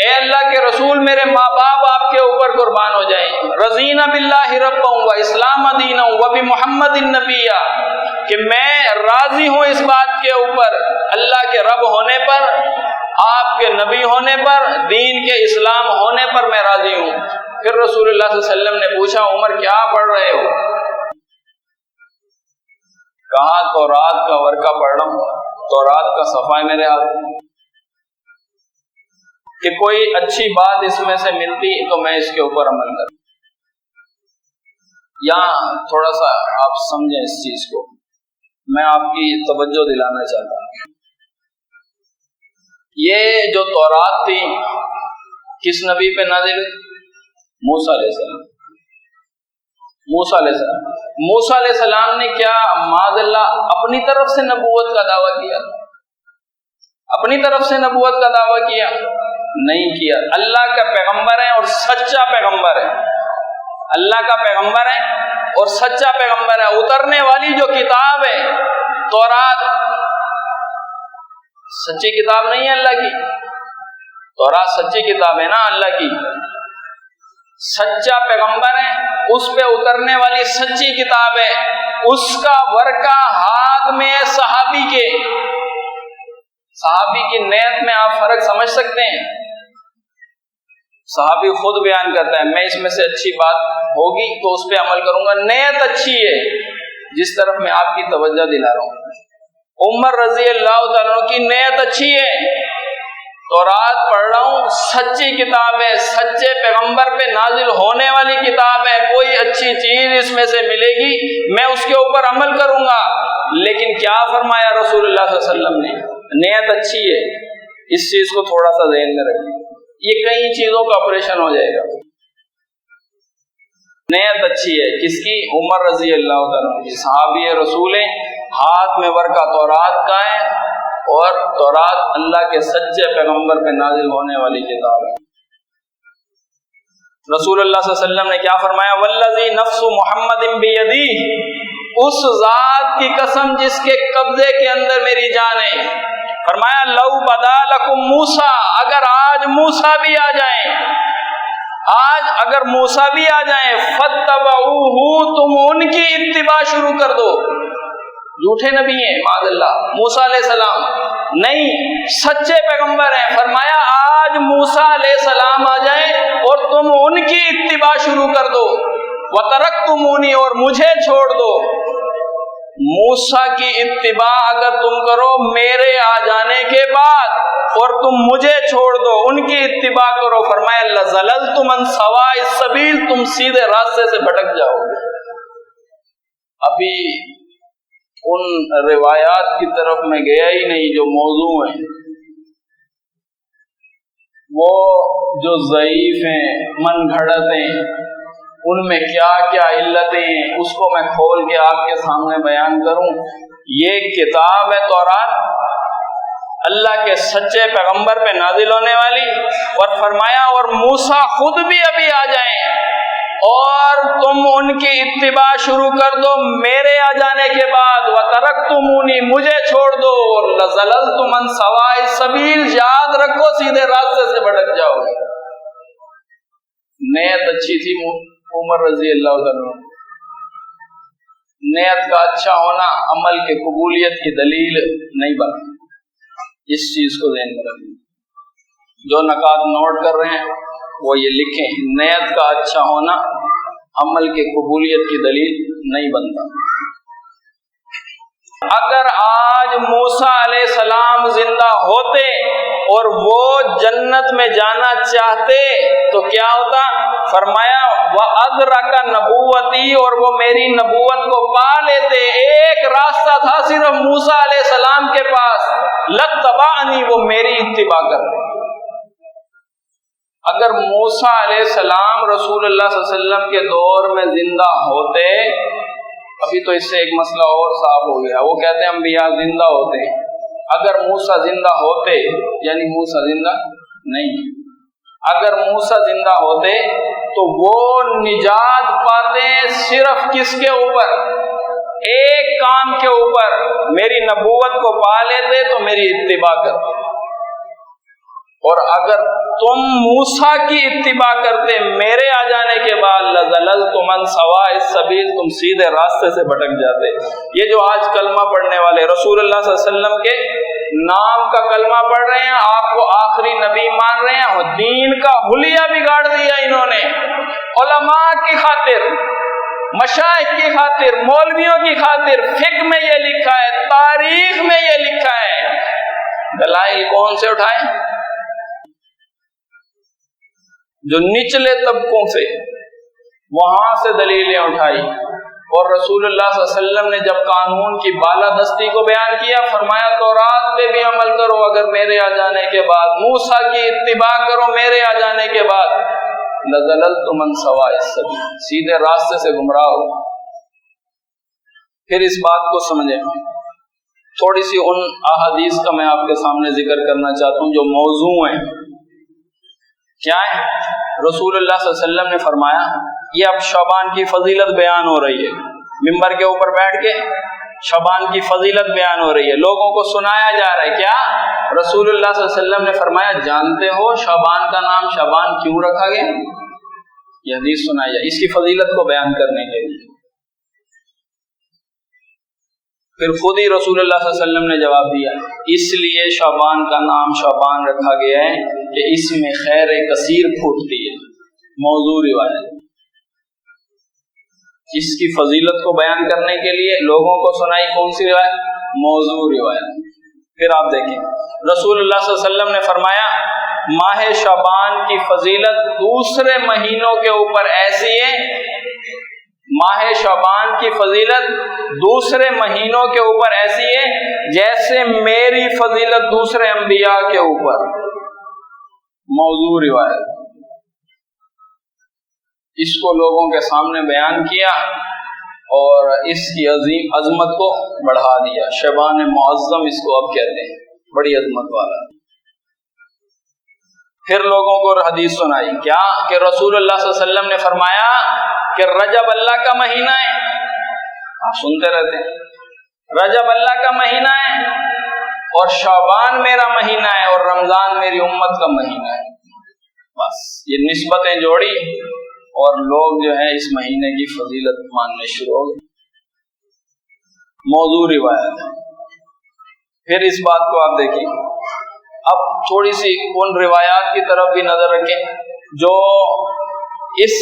اے اللہ کے رسول میرے ماں باپ آپ کے اوپر قربان ہو جائیں، رضینا باللہ ربا و اسلام دینا و بمحمد النبی، کہ میں راضی ہوں اس بات کے اوپر اللہ کے رب ہونے پر، آپ کے نبی ہونے پر، دین کے اسلام ہونے پر میں راضی ہوں۔ پھر رسول اللہ صلی اللہ علیہ وسلم نے پوچھا عمر کیا پڑھ رہے ہو؟ کہا تورات کا ورقہ پڑھ رہا ہوں، تورات کا صفحہ ہے میرے ہاتھ میں، کہ کوئی اچھی بات اس میں سے ملتی تو میں اس کے اوپر عمل کروں۔ یہاں تھوڑا سا آپ سمجھیں اس چیز کو، میں آپ کی توجہ دلانا چاہتا ہوں۔ یہ جو تورات تھی کس نبی پہ نازل ہوئی؟ موسیٰ علیہ السلام۔ موسیٰ علیہ السلام، موسیٰ علیہ السلام نے کیا معاذ اللہ اپنی طرف سے نبوت کا دعویٰ کیا؟ اپنی طرف سے نبوت کا دعویٰ کیا؟ نہیں کیا۔ اللہ کا پیغمبر ہے اور سچا پیغمبر ہے، اللہ کا پیغمبر ہے اور سچا پیغمبر ہے۔ اترنے والی جو کتاب ہے تورات، سچی کتاب نہیں ہے اللہ کی؟ تورات سچی کتاب ہے نا اللہ کی، سچا پیغمبر ہے، اس پہ اترنے والی سچی کتاب ہے۔ اس کا ورقہ ہاتھ میں صحابی کے، صحابی کی نیت میں آپ فرق سمجھ سکتے ہیں؟ صحابی خود بیان کرتا ہے میں اس میں سے اچھی بات ہوگی تو اس پہ عمل کروں گا، نیت اچھی ہے، جس طرف میں آپ کی توجہ دلا رہا ہوں۔ عمر رضی اللہ تعالیٰ عنہ کی نیت اچھی ہے، تورات پڑھ رہا ہوں، سچی کتاب ہے، سچے پیغمبر پہ نازل ہونے والی کتاب ہے، کوئی اچھی چیز اس میں سے ملے گی میں اس کے اوپر عمل کروں گا۔ لیکن کیا فرمایا رسول اللہ صلی اللہ علیہ وسلم نے؟ نیت اچھی ہے، اس چیز کو تھوڑا سا ذہن میں رکھیں، یہ کئی چیزوں کا آپریشن ہو جائے گا۔ نیت اچھی ہے کس کی؟ عمر رضی اللہ تعالیٰ عنہ کی، صحابی رسول ہیں، ہاتھ میں ورقہ تورات کا ہے اور تورات اللہ کے سچے پیغمبر پہ نازل ہونے والی کتاب ہے۔ رسول اللہ صلی اللہ علیہ وسلم نے کیا فرمایا؟ والذی نفس محمد بیدیہ، اس ذات کی قسم جس کے قبضے کے اندر میری جان ہے، فرمایا لو بدا لکم موسیٰ، اگر آج موسیٰ بھی آ جائیں، آج اگر موسیٰ بھی آ جائیں، فاتبعوہ، تم ان کی اتباع شروع کر دو۔ جھوٹے نبی ہیں معاذ اللہ موسیٰ علیہ السلام، نہیں سچے پیغمبر ہیں۔ فرمایا آج موسیٰ علیہ السلام آ جائیں اور تم ان کی اتباع شروع کر دو، وترکتمونی، اور مجھے چھوڑ دو۔ موسیٰ کی اتباع اگر تم کرو میرے آ جانے کے بعد اور تم مجھے چھوڑ دو، ان کی اتباع کرو، فرمایا لَزَلَلْتُمْ عَنْ سَوَاءِ السَّبِيلِ، تم سیدھے راستے سے بھٹک جاؤ گے۔ ابھی ان روایات کی طرف میں گیا ہی نہیں جو موضوع ہیں، وہ جو ضعیف ہیں، من گھڑت ہیں، ان میں کیا کیا علتیں ہیں اس کو میں کھول کے آپ کے سامنے بیان کروں۔ یہ کتاب ہے تورات، اللہ کے سچے پیغمبر پہ نازل ہونے والی، اور فرمایا اور موسیٰ خود بھی ابھی آ جائیں اور تم ان کی اتباع شروع کر دو میرے آ جانے کے بعد، وترکتمونی، مجھے چھوڑ دو، لَزَلَلْتُمْ عَنْ سَوَاءِ السَّبِيلِ، یاد رکھو سیدھے راستے سے بھٹک جاؤ گے۔ نیت اچھی تھی عمر رضی اللہ عنہ، نیت کا اچھا ہونا عمل کے قبولیت کی دلیل نہیں بنا، اس چیز کو ذہن میں رکھیں۔ جو نکات نوٹ کر رہے ہیں وہ یہ لکھیں، نیت کا اچھا ہونا عمل کے قبولیت کی دلیل نہیں بنتا۔ اگر آج موسیٰ علیہ السلام زندہ ہوتے اور وہ جنت میں جانا چاہتے تو کیا ہوتا؟ فرمایا وَأَدْرَكَ نَبُوَّتِي، اور وہ میری نبوت کو پا لیتے۔ ایک راستہ تھا صرف موسیٰ علیہ السلام کے پاس، لَاتَّبَعَنِي، وہ میری اتباع کرتے۔ اگر موسیٰ علیہ السلام رسول اللہ صلی اللہ علیہ وسلم کے دور میں زندہ ہوتے، ابھی تو اس سے ایک مسئلہ اور صاف ہو گیا، وہ کہتے ہیں انبیاء زندہ ہوتے ہیں، اگر موسیٰ زندہ ہوتے یعنی موسیٰ زندہ نہیں، اگر موسیٰ زندہ ہوتے تو وہ نجات پاتے صرف کس کے اوپر؟ ایک کام کے اوپر، میری نبوت کو پا لیتے تو میری اتباع کرتے۔ اور اگر تم موسیٰ کی اتباع کرتے میرے آ جانے کے بعد لَزَلَلْتُمْ عَنْ سَوَاءِ السَّبِيلِ، تم سیدھے راستے سے بھٹک جاتے۔ یہ جو آج کلمہ پڑھنے والے رسول اللہ صلی اللہ علیہ وسلم کے نام کا کلمہ پڑھ رہے ہیں، آپ کو آخری نبی مان رہے ہیں، اور دین کا حلیہ بگاڑ دیا انہوں نے، علماء کی خاطر، مشائخ کی خاطر، مولویوں کی خاطر۔ فقہ میں یہ لکھا ہے، تاریخ میں یہ لکھا ہے، دلائل کون سے اٹھائیں؟ جو نچلے طبقوں سے، وہاں سے دلیلیں اٹھائی۔ اور رسول اللہ صلی اللہ علیہ وسلم نے جب قانون کی بالادستی کو بیان کیا، فرمایا تورات پہ بھی عمل کرو اگر میرے آ جانے کے بعد، موسیٰ کی اتباع کرو میرے آ جانے کے بعد، لَزَلَلْتُمْ عَنْ سَوَاءِ السَّبِيلِ، سیدھے راستے سے گمراہ ہو۔ پھر اس بات کو سمجھیں، تھوڑی سی ان احادیث کا میں آپ کے سامنے ذکر کرنا چاہتا ہوں جو موضوع ہیں۔ کیا ہے؟ رسول اللہ صلی اللہ علیہ وسلم نے فرمایا، یہ اب شعبان کی فضیلت بیان ہو رہی ہے، ممبر کے اوپر بیٹھ کے شعبان کی فضیلت بیان ہو رہی ہے، لوگوں کو سنایا جا رہا ہے۔ کیا؟ رسول اللہ صلی اللہ علیہ وسلم نے فرمایا، جانتے ہو شعبان کا نام شعبان کیوں رکھا گیا؟ یہ حدیث سنائی جائے اس کی فضیلت کو بیان کرنے کے لیے۔ پھر خود ہی رسول اللہ صلی اللہ علیہ وسلم نے جواب دیا، اس لیے شعبان کا نام شعبان رکھا گیا ہے کہ اس میں خیر کثیر پھوٹتی ہے۔ موضوع روایت، اس کی فضیلت کو بیان کرنے کے لیے لوگوں کو سنائی کون سی روایت؟ موضوع روایت۔ پھر آپ دیکھیں، رسول اللہ صلی اللہ علیہ وسلم نے فرمایا، ماہ شعبان کی فضیلت دوسرے مہینوں کے اوپر ایسی ہے، ماہ شعبان کی فضیلت دوسرے مہینوں کے اوپر ایسی ہے جیسے میری فضیلت دوسرے انبیاء کے اوپر۔ موضوع روایت، اس کو لوگوں کے سامنے بیان کیا اور اس کی عظیم عظمت کو بڑھا دیا۔ شعبان معظم اس کو اب کہتے ہیں، بڑی عظمت والا۔ پھر لوگوں کو حدیث سنائی، کیا کہ رسول اللہ صلی اللہ علیہ وسلم نے فرمایا کہ رجب اللہ کا مہینہ ہے، آپ سنتے رہتے ہیں، رجب اللہ کا مہینہ ہے اور شعبان میرا مہینہ ہے اور رمضان میری امت کا مہینہ ہے۔ بس یہ نسبتیں جوڑی اور لوگ جو ہیں اس مہینے کی فضیلت ماننے شروع ہو گئے۔ موضوع روایت ہے۔ پھر اس بات کو آپ دیکھیں، اب تھوڑی سی ان روایات کی طرف بھی نظر رکھیں جو اس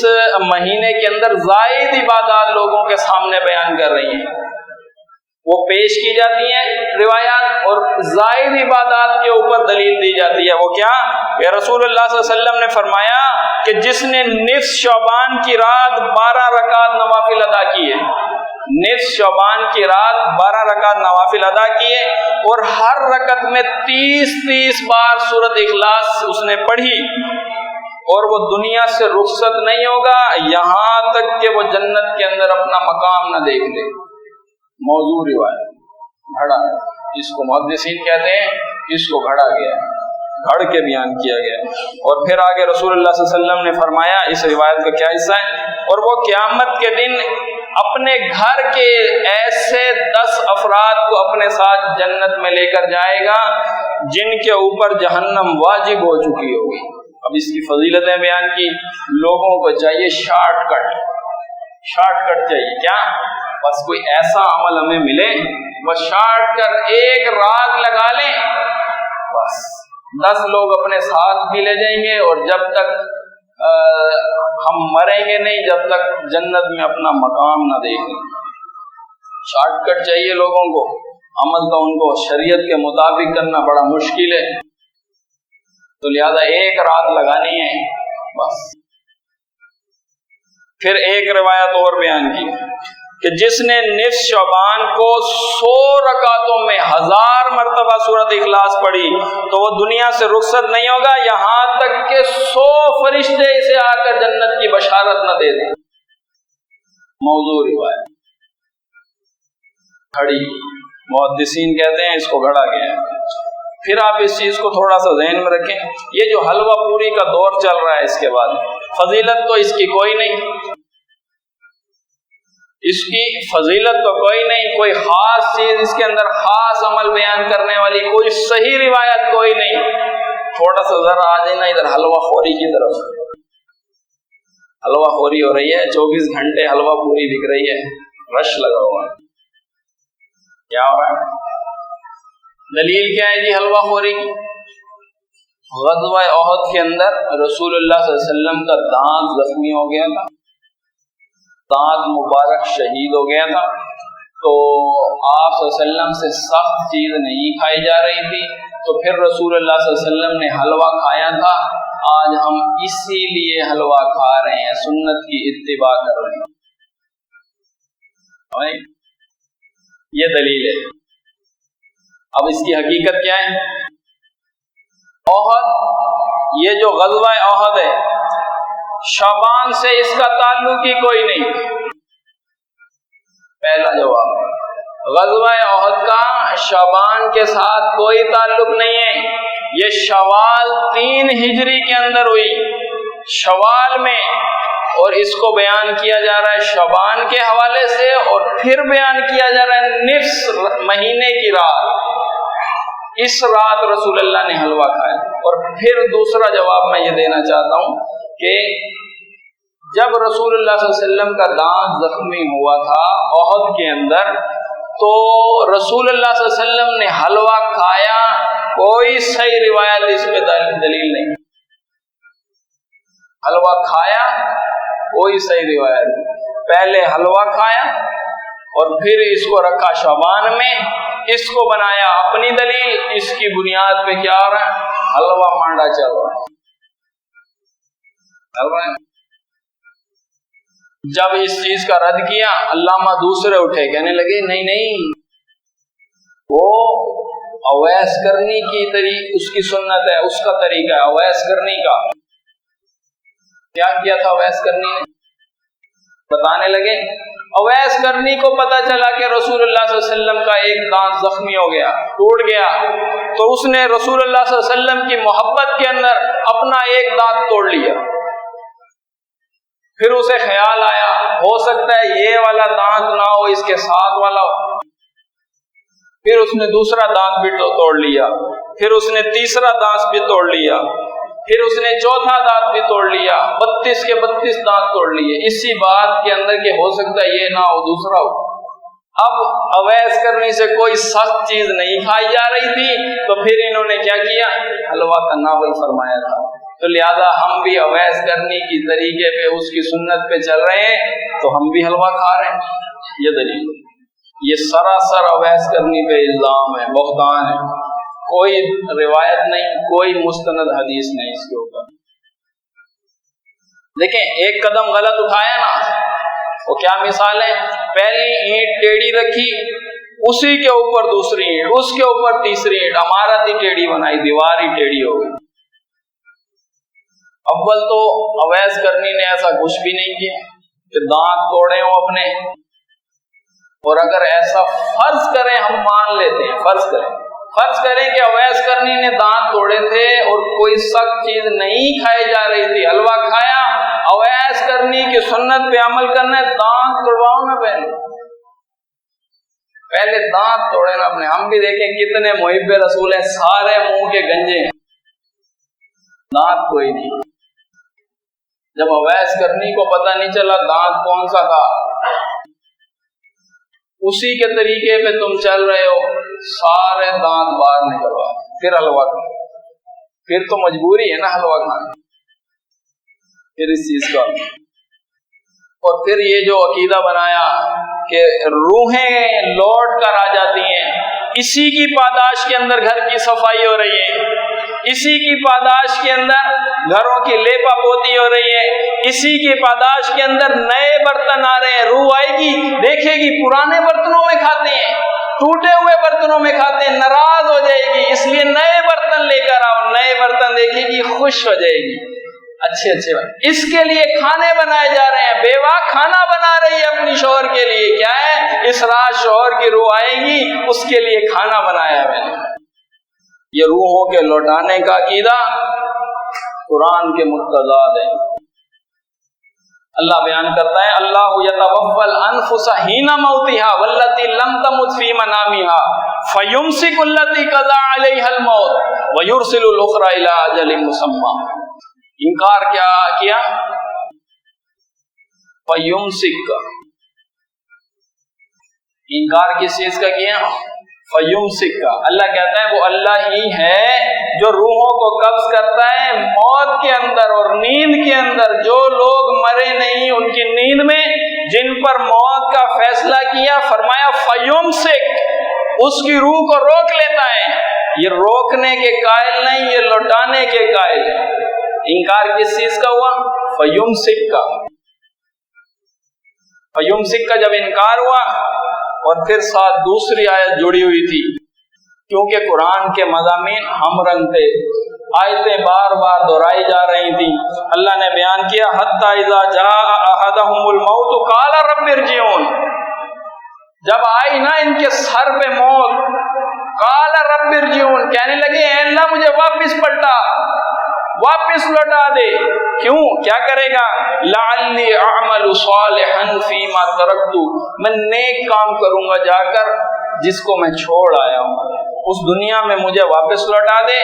مہینے کے اندر زائد عبادات لوگوں کے سامنے بیان کر رہی ہیں، وہ پیش کی جاتی ہیں روایات، اور زائد عبادات کے اوپر دلیل دی جاتی ہے۔ وہ کیا کہ رسول اللہ صلی اللہ علیہ وسلم نے فرمایا کہ جس نے نصف شعبان کی رات 12 رکعت نوافل ادا کیے، نصف شعبان کی رات 12 رکعت نوافل ادا کیے اور ہر رکعت میں 30 بار سورۃ اخلاص اس نے پڑھی، اور وہ دنیا سے رخصت نہیں ہوگا یہاں تک کہ وہ جنت کے اندر اپنا مقام نہ دیکھ لے۔ موضوع روایت، گھڑا، اس کو محدثین کہتے ہیں، اس کو گھڑا گیا، گھڑ کے بیان کیا گیا۔ اور پھر آگے رسول اللہ صلی اللہ علیہ وسلم نے فرمایا، اس روایت کا کیا حصہ ہے، اور وہ قیامت کے دن اپنے گھر کے ایسے 10 افراد کو اپنے ساتھ جنت میں لے کر جائے گا جن کے اوپر جہنم واجب ہو چکی ہوگی۔ اب اس کی فضیلتیں بیان کی، لوگوں کو چاہیے شارٹ کٹ چاہیے، کیا بس کوئی ایسا عمل ہمیں ملے بس شارٹ کٹ ایک رات لگا لیں، بس 10 لوگ اپنے ساتھ بھی لے جائیں گے، اور جب تک ہم مریں گے نہیں جب تک جنت میں اپنا مقام نہ دیکھیں. شارٹ کٹ چاہیے لوگوں کو، عمل تو ان کو شریعت کے مطابق کرنا بڑا مشکل ہے، تو لہذا ایک رات لگانی ہے بس. پھر ایک روایت اور بیان کی کہ جس نے نصف شعبان کو 100 رکعتوں میں 1000 مرتبہ سورۃ اخلاص پڑھی تو وہ دنیا سے رخصت نہیں ہوگا یہاں تک کہ 100 فرشتے اسے آ کر جنت کی بشارت نہ دے دیں. موضوع روایت گھڑی، محدثین کہتے ہیں اس کو گھڑا گیا ہے. پھر آپ اس چیز کو تھوڑا سا ذہن میں رکھیں، یہ جو حلوہ پوری کا دور چل رہا ہے اس کے بعد فضیلت تو اس کی کوئی نہیں، اس کی فضیلت تو کوئی نہیں، کوئی خاص چیز اس کے اندر، خاص عمل بیان کرنے والی کوئی صحیح روایت کوئی نہیں. تھوڑا سا ذرا آ جائیں نا ادھر حلوہ خوری کی طرف. حلوہ خوری ہو رہی ہے، 24 گھنٹے حلوہ پوری بک رہی ہے، رش لگا ہوا ہے. کیا ہو رہا ہے؟ دلیل کیا ہے جی حلوہ خوری کی؟ غزوہ احد کے اندر رسول اللہ صلی اللہ علیہ وسلم کا دانت زخمی ہو گیا تھا، دانت مبارک شہید ہو گیا تھا، تو آپ صلی اللہ علیہ وسلم سے سخت چیز نہیں کھائی جا رہی تھی، تو پھر رسول اللہ صلی اللہ علیہ وسلم نے حلوہ کھایا تھا. آج ہم اسی لیے حلوہ کھا رہے ہیں، سنت کی اتباع کر رہے ہیں. یہ دلیل ہے. اب اس کی حقیقت کیا ہے؟ احد، یہ جو غزوہ احد ہے شعبان سے اس کا تعلق ہی کوئی نہیں. پہلا جواب، غزوہ احد کا شعبان کے ساتھ کوئی تعلق نہیں ہے. یہ شوال 3 ہجری کے اندر ہوئی، شوال میں، اور اس کو بیان کیا جا رہا ہے شعبان کے حوالے سے، اور پھر بیان کیا جا رہا ہے نصف مہینے کی رات. اس رات رسول اللہ نے حلوہ کھایا. اور پھر دوسرا جواب میں یہ دینا چاہتا ہوں کہ جب رسول اللہ صلی اللہ علیہ وسلم کا دانت زخمی ہوا تھا احد کے اندر، تو رسول اللہ صلی اللہ علیہ وسلم نے حلوہ کھایا، کوئی صحیح روایت اس پہ دلیل نہیں. حلوہ کھایا، کوئی صحیح روایت نہیں. پہلے حلوہ کھایا اور پھر اس کو رکھا شعبان میں، اس کو بنایا اپنی دلیل، اس کی بنیاد پہ کیا ہو رہا ہے؟ حلوہ مانڈا چل رہا ہے. جب اس چیز کا رد کیا، علامہ دوسرے اٹھے، کہنے لگے نہیں نہیں، وہ اویس کرنی کی اس کی سنت ہے، اس کا طریقہ ہے اویس کرنی کا. کیا کیا تھا اویس کرنی نے؟ بتانے لگے اویس کرنی کو پتا چلا کہ رسول اللہ صلی اللہ علیہ وسلم کا ایک دانت زخمی ہو گیا، ٹوٹ گیا، تو اس نے رسول اللہ صلی اللہ علیہ وسلم کی محبت کے اندر اپنا ایک دانت توڑ لیا. پھر اسے خیال آیا ہو سکتا ہے یہ والا دانت نہ ہو، اس کے ساتھ والا ہو. پھر اس نے دوسرا دانت بھی توڑ لیا، پھر اس نے تیسرا دانت بھی توڑ لیا، پھر اس نے چوتھا دانت بھی توڑ لیا، 32 کے 32 دانت توڑ لیے، اسی بات کے اندر کہ ہو سکتا ہے یہ نہ ہو دوسرا ہو. اب اویس کرنے سے کوئی سخت چیز نہیں کھائی جا رہی تھی، تو پھر انہوں نے کیا کیا؟ حلوہ کا ناول فرمایا تھا. تو لہذا ہم بھی اویس کرنے کی طریقے پہ، اس کی سنت پہ چل رہے ہیں، تو ہم بھی حلوہ کھا رہے ہیں. یہ دلیل، یہ سراسر اویس کرنے پہ الزام ہے، بہتان ہے. کوئی روایت نہیں، کوئی مستند حدیث نہیں اس کے اوپر. دیکھیں ایک قدم غلط اٹھایا نا، وہ کیا مثال ہے؟ پہلی اینٹ ٹیڑھی رکھی، اسی کے اوپر دوسری اینٹ، اس کے اوپر تیسری اینٹ، عمارت ہی ٹیڑھی بنائی، دیوار ہی ٹیڑھی ہو گئی. اول تو اویس کرنی نے ایسا کچھ بھی نہیں کیا کہ دانت توڑے ہوں اپنے. اور اگر ایسا فرض کریں، ہم مان لیتے ہیں، فرض کریں کہ اویس کرنی نے دانت توڑے تھے اور کوئی سخت چیز نہیں کھائی جا رہی تھی، حلوہ کھایا، اویس کرنی کی سنت پہ عمل کرنا ہے، دانت توڑواؤ نا پہلے دانت توڑے نا اپنے. ہم بھی دیکھیں کتنے محب رسول ہیں، سارے منہ کے گنجے ہیں، دانت کوئی نہیں. جب اویس کرنی کو پتہ نہیں چلا دانت کون سا تھا، اسی کے طریقے پہ تم چل رہے ہو، سارے دانت باہر نکلوا، پھر حلوہ کھانا. پھر تو مجبوری ہے نا حلوہ کھانا. پھر اس چیز کا، اور پھر یہ جو عقیدہ بنایا کہ روحیں لوٹ کر آ جاتی ہیں، اسی کی پاداش کے اندر گھر کی صفائی ہو رہی ہے، اسی کی پاداش کے اندر گھروں کی لیپا پوتی ہو رہی ہے، اسی کی پاداش کے اندر نئے برتن آ رہے ہیں، روح آئے گی دیکھے گی پرانے برتنوں میں کھاتے ہیں، ٹوٹے ہوئے برتنوں میں کھاتے ہیں، ناراض ہو جائے گی، اس لیے نئے برتن لے کر آؤ، نئے برتن دیکھے گی خوش ہو جائے گی، اچھے اچھے اس کے لیے کھانے بنائے جا رہے ہیں، بیوہ کھانا بنا رہی ہے اپنی شوہر کے لیے، کیا ہے اس رات شوہر کی روح آئے گی، اس کے لیے کھانا بنایا میں نے۔ یہ روحوں کے لوٹانے کا عقیدہ قرآن کے متضاد ہے۔ اللہ بیان کرتا ہے اللہ یتوفی الانفس حین موتها واللتی لم تمت فی منامها فیمسک التی قضی علیہا الموت ویرسل الاخری الی اجل مسمی۔ انکار کیا کیا؟ فیمسک کا انکار کس چیز کا کیا؟ فیمسک کا۔ اللہ کہتا ہے وہ اللہ ہی ہے جو روحوں کو قبض کرتا ہے موت کے اندر اور نیند کے اندر، جو لوگ مرے نہیں ان کی نیند میں جن پر موت کا فیصلہ کیا، فرمایا فیمسک، اس کی روح کو روک لیتا ہے۔ یہ روکنے کے قائل نہیں، یہ لوٹانے کے قائل ہے۔ انکار کس چیز کا ہوا؟ فیمسک کا۔ فیمسک کا جب انکار ہوا، اور پھر ساتھ دوسری آیت جڑی ہوئی تھی، کیونکہ قرآن کے مضامین ہم رنگ تھے، آیتیں بار بار دہرائی جا رہی تھی۔ اللہ نے بیان کیا حتی اذا جاء احدهم الموت قال رب ارجعون، جب آئی نا ان کے سر پہ موت، قال رب ارجعون، کہنے لگے اے اللہ مجھے واپس پلٹا، واپس لوٹا دے۔ کیوں؟ کیا کرے گا؟ لعلی اعمل صالحا فیما ترکت، میں نیک کام کروں گا جا کر جس کو میں چھوڑ آیا ہوں، اس دنیا میں مجھے واپس لوٹا دے،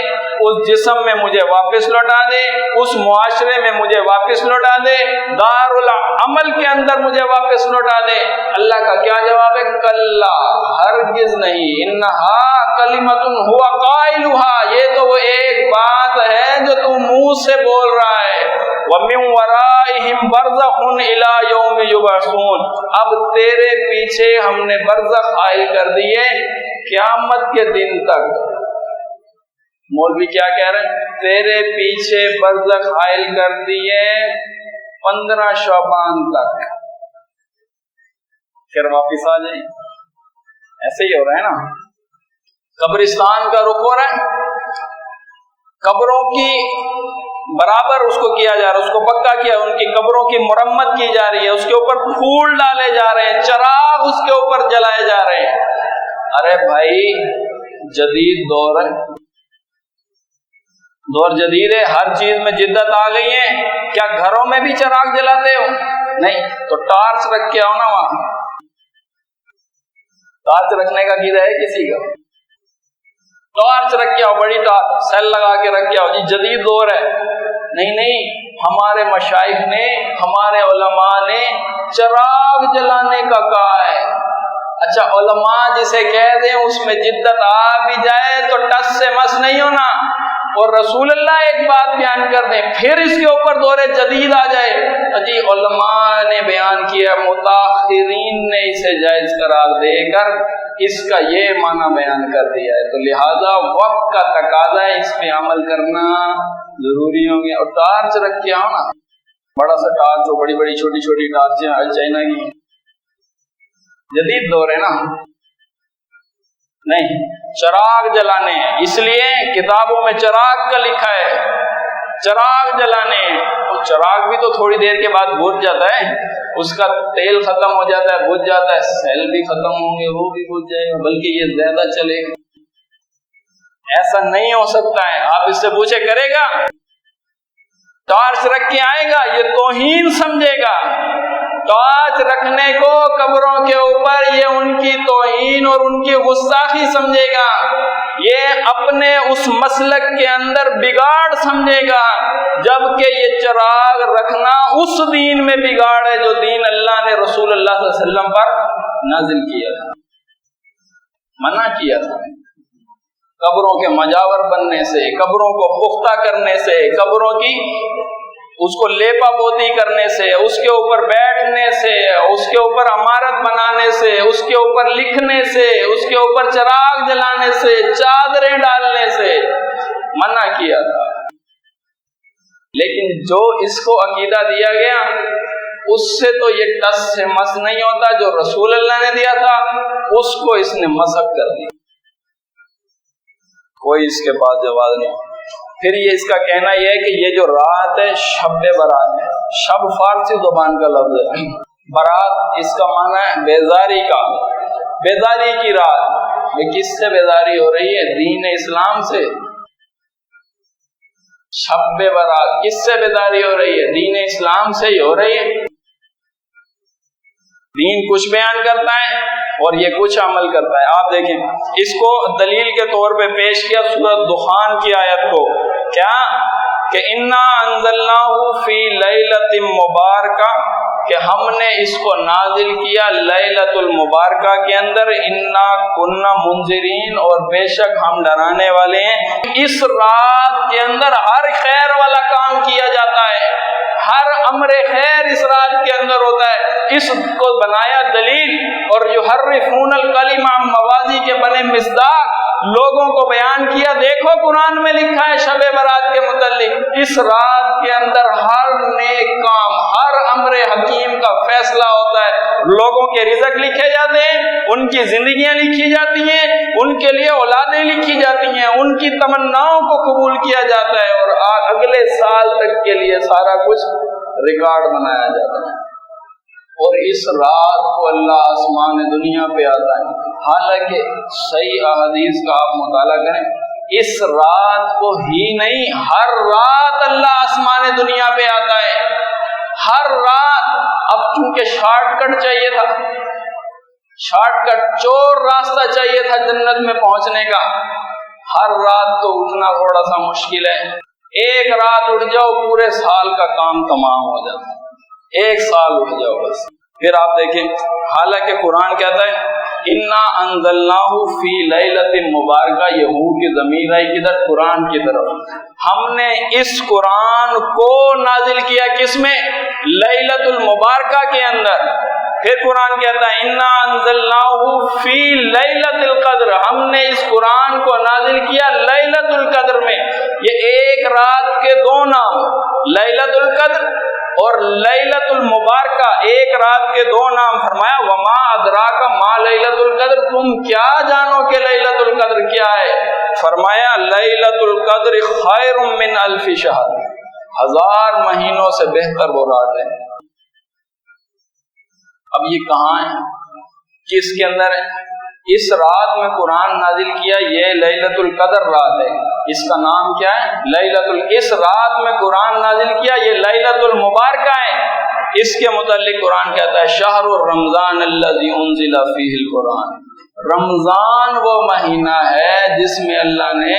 اس جسم میں مجھے واپس لوٹا دے، اس معاشرے میں مجھے واپس لوٹا دے، دار العمل کے اندر مجھے واپس لوٹا دے۔ اللہ کا کیا جواب ہے؟ کلا، ہرگز نہیں، انہا کلمۃ ہو قائلها، یہ تو وہ ایک بات ہے جو تو منہ سے بول رہا ہے۔ وَمِن وَرَائِهِمْ بَرْزَخٌ إِلَى يَوْمِ يُبْعَثُونَ، اب تیرے پیچھے ہم نے برزخ قائل کر دیے قیامت کے دن تک۔ مولوی کیا کہہ رہے ہیں؟ تیرے پیچھے برزخ قائل کر دیے 15 شعبان تک، پھر واپس آ جائیں۔ ایسے ہی ہو رہا ہے نا، قبرستان کا رخ ہو رہا ہے، قبروں کی برابر اس کو کیا جا رہا ہے، اس کو پکا کیا، ان کی قبروں کی مرمت کی جا رہی ہے، اس کے اوپر پھول ڈالے جا رہے ہیں، چراغ اس کے اوپر جلائے جا رہے ہیں۔ ارے بھائی جدید دور ہے، دور جدید ہے، ہر چیز میں جدت آ گئی ہے۔ کیا گھروں میں بھی چراغ جلاتے ہو؟ نہیں تو ٹارچ رکھ کے آؤ نا، وہاں ٹارچ رکھنے کا قیدا ہے کسی کا؟ ٹارچ رکھ کے آؤ، بڑی ٹارچ سیل لگا کے رکھ کے آؤ، جی جدید دور ہے۔ نہیں، ہمارے مشائخ نے، ہمارے علماء نے چراغ جلانے کا کہا ہے۔ اچھا علماء جسے کہہ دیں اس میں جدت آ بھی جائے تو ٹس سے مس نہیں ہونا، اور رسول اللہ ایک بات بیان کر دیں پھر اس کے اوپر دور جدید آ جائے۔ جی علماء نے بیان کیا، متاخرین نے اسے جائز قرار دے کر اس کا یہ معنی بیان کر دیا ہے، تو لہذا وقت کا تقاضا ہے، اس پہ عمل کرنا ضروری ہو گیا۔ اور ٹارچ رکھ کے آؤ نا، بڑا سا ٹارچ ہو، بڑی بڑی چھوٹی چھوٹی ٹارچیں چائنا کی، جدید دور ہے نا۔ نہیں، چراغ جلانے ہیں، اس لیے کتابوں میں چراغ کا لکھا ہے، چراغ جلانے ہیں۔ اور چراغ بھی تو تھوڑی دیر کے بعد بجھ جاتا ہے، اس کا تیل ختم ہو جاتا ہے، بجھ جاتا ہے، سیل بھی ختم ہوں گے، وہ بھی بجھ جائے گا، بلکہ یہ زیادہ چلے گا۔ ایسا نہیں ہو سکتا ہے، آپ اس سے پوچھے کرے گا؟ ٹارچ رکھ کے آئے گا، یہ توہین سمجھے گا۔ ٹارچ رکھنے کو قبروں کے اوپر یہ ان کی توہین اور ان کی گستاخی سمجھے گا، یہ اپنے اس مسلک کے اندر بگاڑ سمجھے گا، جبکہ یہ چراغ رکھنا اس دین میں بگاڑ ہے جو دین اللہ نے رسول اللہ صلی اللہ علیہ وسلم پر نازل کیا تھا، منع کیا تھا۔ قبروں کے مجاور بننے سے، قبروں کو پختہ کرنے سے، قبروں کی اس کو لیپا پوتی کرنے سے، اس کے اوپر بیٹھنے سے، اس کے اوپر عمارت بنانے سے، اس کے اوپر لکھنے سے، اس کے اوپر چراغ جلانے سے، چادریں ڈالنے سے منع کیا تھا۔ لیکن جو اس کو عقیدہ دیا گیا اس سے تو یہ ٹس سے مس نہیں ہوتا، جو رسول اللہ نے دیا تھا اس کو اس نے مسخ کر دیا، کوئی اس کے پاس جواز نہیں۔ پھر یہ اس کا کہنا یہ ہے کہ یہ جو رات ہے شب برات ہے، شب فارسی زبان کا لفظ ہے، برات اس کا معنی ہے بیزاری کا، بیزاری کی رات۔ یہ کس سے بیزاری ہو رہی ہے؟ دین اسلام سے۔ شب برات کس سے بیداری ہو رہی ہے؟ دین اسلام سے ہی ہو رہی ہے۔ دین کچھ بیان کرتا ہے اور یہ کچھ عمل کرتا ہے۔ آپ دیکھیں اس کو دلیل کے طور پہ پیش کیا سورۃ دخان کی آیت کو، کیا کہ انا انزلناہ فی لیلۃ مبارکہ، کہ ہم نے اس کو نازل کیا لیلۃ المبارکہ کے اندر، انا کنا منذرین، اور بے شک ہم ڈرانے والے ہیں۔ اس رات کے اندر ہر خیر والا کام کیا جاتا ہے، ہر امر خیر اس رات کے اندر ہوتا ہے۔ اس کو بنایا دلیل، اور یحرفون الکلم عن مواضع کے بنے مصداق، لوگوں کو بیان کیا۔ دیکھو قرآن میں لکھا ہے شب برات کے متعلق، اس رات کے اندر ہر نیک کام، ہر امر حکیم کا فیصلہ ہوتا ہے۔ لوگوں کے رزق لکھے جاتے ہیں، ان کی زندگیاں لکھی جاتی ہیں، ان کے لیے اولادیں لکھی جاتی ہیں، ان کی تمناؤں کو قبول کیا جاتا ہے، اور اگلے سال تک کے لیے سارا کچھ ریکارڈ بنایا جاتا ہے۔ اور اس رات کو اللہ آسمان دنیا پہ آتا ہے، حالانکہ صحیح احادیث کا آپ مطالعہ کریں، اس رات کو ہی نہیں ہر رات اللہ آسمان دنیا پہ آتا ہے، ہر رات۔ اب چونکہ شارٹ کٹ چاہیے تھا، شارٹ کٹ چور راستہ چاہیے تھا جنت میں پہنچنے کا، ہر رات تو اٹھنا تھوڑا سا مشکل ہے، ایک رات اٹھ جاؤ پورے سال کا کام تمام ہو جاتا ہے، ایک سال اٹھ جاؤ بس۔ پھر آپ دیکھیں حالانکہ قرآن کہتا ہے انا انزلناہ فی لیلۃ مبارکہ، یہ ہو کی ضمیر آئی کدھر؟ قرآن کی طرف۔ ہم نے اس قرآن کو نازل کیا کس میں؟ لیلۃ المبارکہ کے اندر۔ پھر قرآن کہتا ہے انا انزلناہ فی لیلۃ القدر، ہم نے اس قرآن کو نازل کیا لیلۃ القدر میں۔ یہ ایک رات کے دو نام، لیلۃ القدر اور لیلۃ المبارکہ، ایک رات کے دو نام۔ فرمایا وما ادراک ما لیلۃ القدر، تم کیا جانو کہ لیلۃ القدر کیا ہے؟ فرمایا لیلۃ القدر خیر من الف شہر، 1000 مہینوں سے بہتر وہ رات ہے۔ اب یہ کہاں ہے؟ کس کے اندر ہے؟ اس رات میں قرآن نازل کیا، یہ لیلۃ القدر رات ہے، اس کا نام کیا ہے؟ اس رات میں قرآن نازل کیا، یہ لیلۃ المبارکہ ہے۔ اس کے متعلق قرآن کہتا ہے شہر رمضان الذی انزل فیہ القرآن، رمضان وہ مہینہ ہے جس میں اللہ نے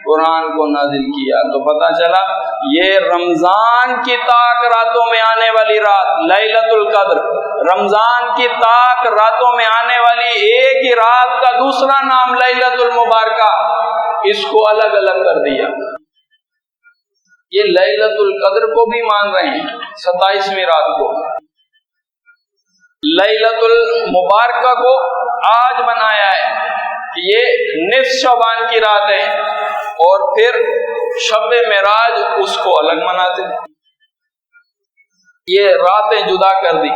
قرآن کو نازل کیا۔ تو پتہ چلا یہ رمضان کی طاق راتوں میں آنے والی رات لیلۃ القدر، رمضان کی طاق راتوں میں آنے والی ایک ہی رات کا دوسرا نام لیلۃ المبارکہ، اس کو الگ الگ کر دیا۔ یہ لیلۃ القدر کو بھی مان رہے ہیں 27ویں رات کو، لیلۃ المبارکہ کو آج بنایا ہے کہ یہ نصف شعبان کی رات ہے، اور پھر شب معراج اس کو الگ مناتے ہیں۔ یہ راتیں جدا کر دی۔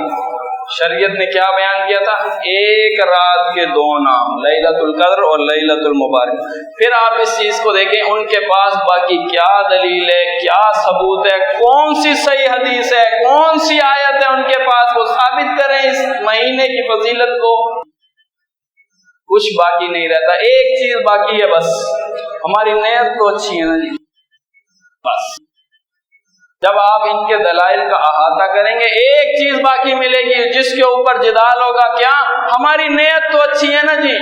شریعت نے کیا بیان کیا تھا؟ ایک رات کے دو نام، لیلۃ القدر اور لیلۃ المبارک۔ پھر آپ اس چیز کو دیکھیں ان کے پاس باقی کیا دلیل ہے، کیا ثبوت ہے، کون سی صحیح حدیث ہے، کون سی آیت ہے ان کے پاس، وہ ثابت کریں اس مہینے کی فضیلت کو۔ کچھ باقی نہیں رہتا، ایک چیز باقی ہے بس، ہماری نیت تو اچھی ہے نا جی، بس جب آپ ان کے دلائل کا احاطہ کریں گے ایک چیز باقی ملے گی جس کے اوپر جدال ہوگا، کیا؟ ہماری نیت تو اچھی ہے نا جی۔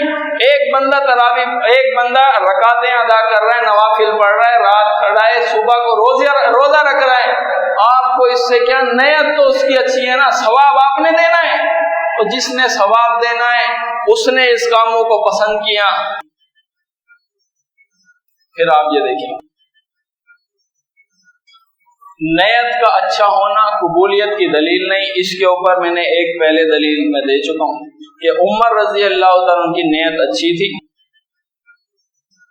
ایک بندہ رکعتیں ادا کر رہا ہے، نوافل پڑھ رہا ہے، رات کھڑا ہے، صبح کو روزہ رکھ رہا ہے، آپ کو اس سے کیا؟ نیت تو اس کی اچھی ہے نا، ثواب آپ نے دینا ہے، اور جس نے ثواب دینا ہے اس نے اس کاموں کو پسند کیا۔ پھر آپ یہ دیکھیں نیت کا اچھا ہونا قبولیت کی دلیل نہیں، اس کے اوپر میں نے ایک پہلے دلیل میں دے چکا ہوں کہ عمر رضی اللہ تعالیٰ کی نیت اچھی تھی،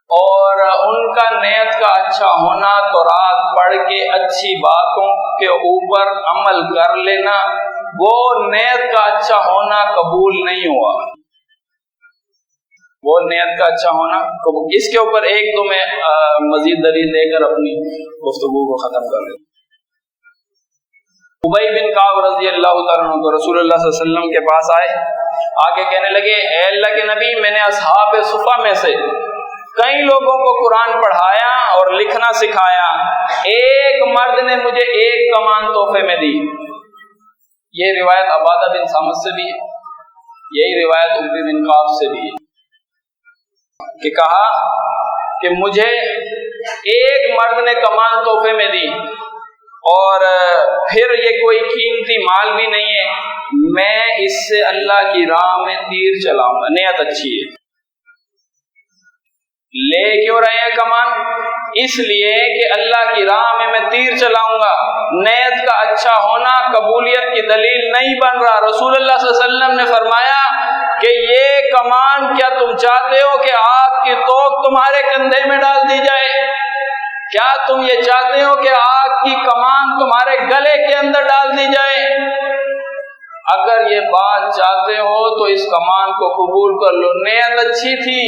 اور ان کا نیت کا اچھا ہونا تورات پڑھ کے اچھی باتوں کے اوپر عمل کر لینا، وہ نیت کا اچھا ہونا قبول نہیں ہوا، وہ نیت کا اچھا ہونا قبول۔ اس کے اوپر ایک تو میں مزید دلیل دے کر اپنی گفتگو کو ختم کر دیتا ہوں۔ ابی بن کعب رضی اللہ تعالیٰ عنہ رسول اللہ صلی اللہ علیہ وسلم کے پاس آئے، آگے کہنے لگے اے اللہ کے نبی، میں نے اصحاب صفہ میں سے کئی لوگوں کو قرآن پڑھایا اور لکھنا سکھایا، ایک مرد نے مجھے ایک کمان تحفے میں دی۔ یہ روایت عبادہ بن صامت سے بھی ہے، یہی روایت ابی بن کعب سے بھی ہے کہ کہا کہ مجھے ایک مرد نے کمان تحفے میں دی، اور پھر یہ کوئی قیمتی مال بھی نہیں ہے، میں اس سے اللہ کی راہ میں تیر چلاؤں گا۔ نیت اچھی ہے، لے کیوں رہے ہیں کمان؟ اس لیے کہ اللہ کی راہ میں تیر چلاؤں گا۔ نیت کا اچھا ہونا قبولیت کی دلیل نہیں بن رہا۔ رسول اللہ صلی اللہ علیہ وسلم نے فرمایا کہ یہ کمان کیا تم چاہتے ہو کہ آگ کی توق تمہارے کندھے میں ڈال دی جائے؟ کیا تم یہ چاہتے ہو کہ آگ کی کمان تمہارے گلے کے اندر ڈال دی جائے؟ اگر یہ بات چاہتے ہو تو اس کمان کو قبول کر لو۔ نیت اچھی تھی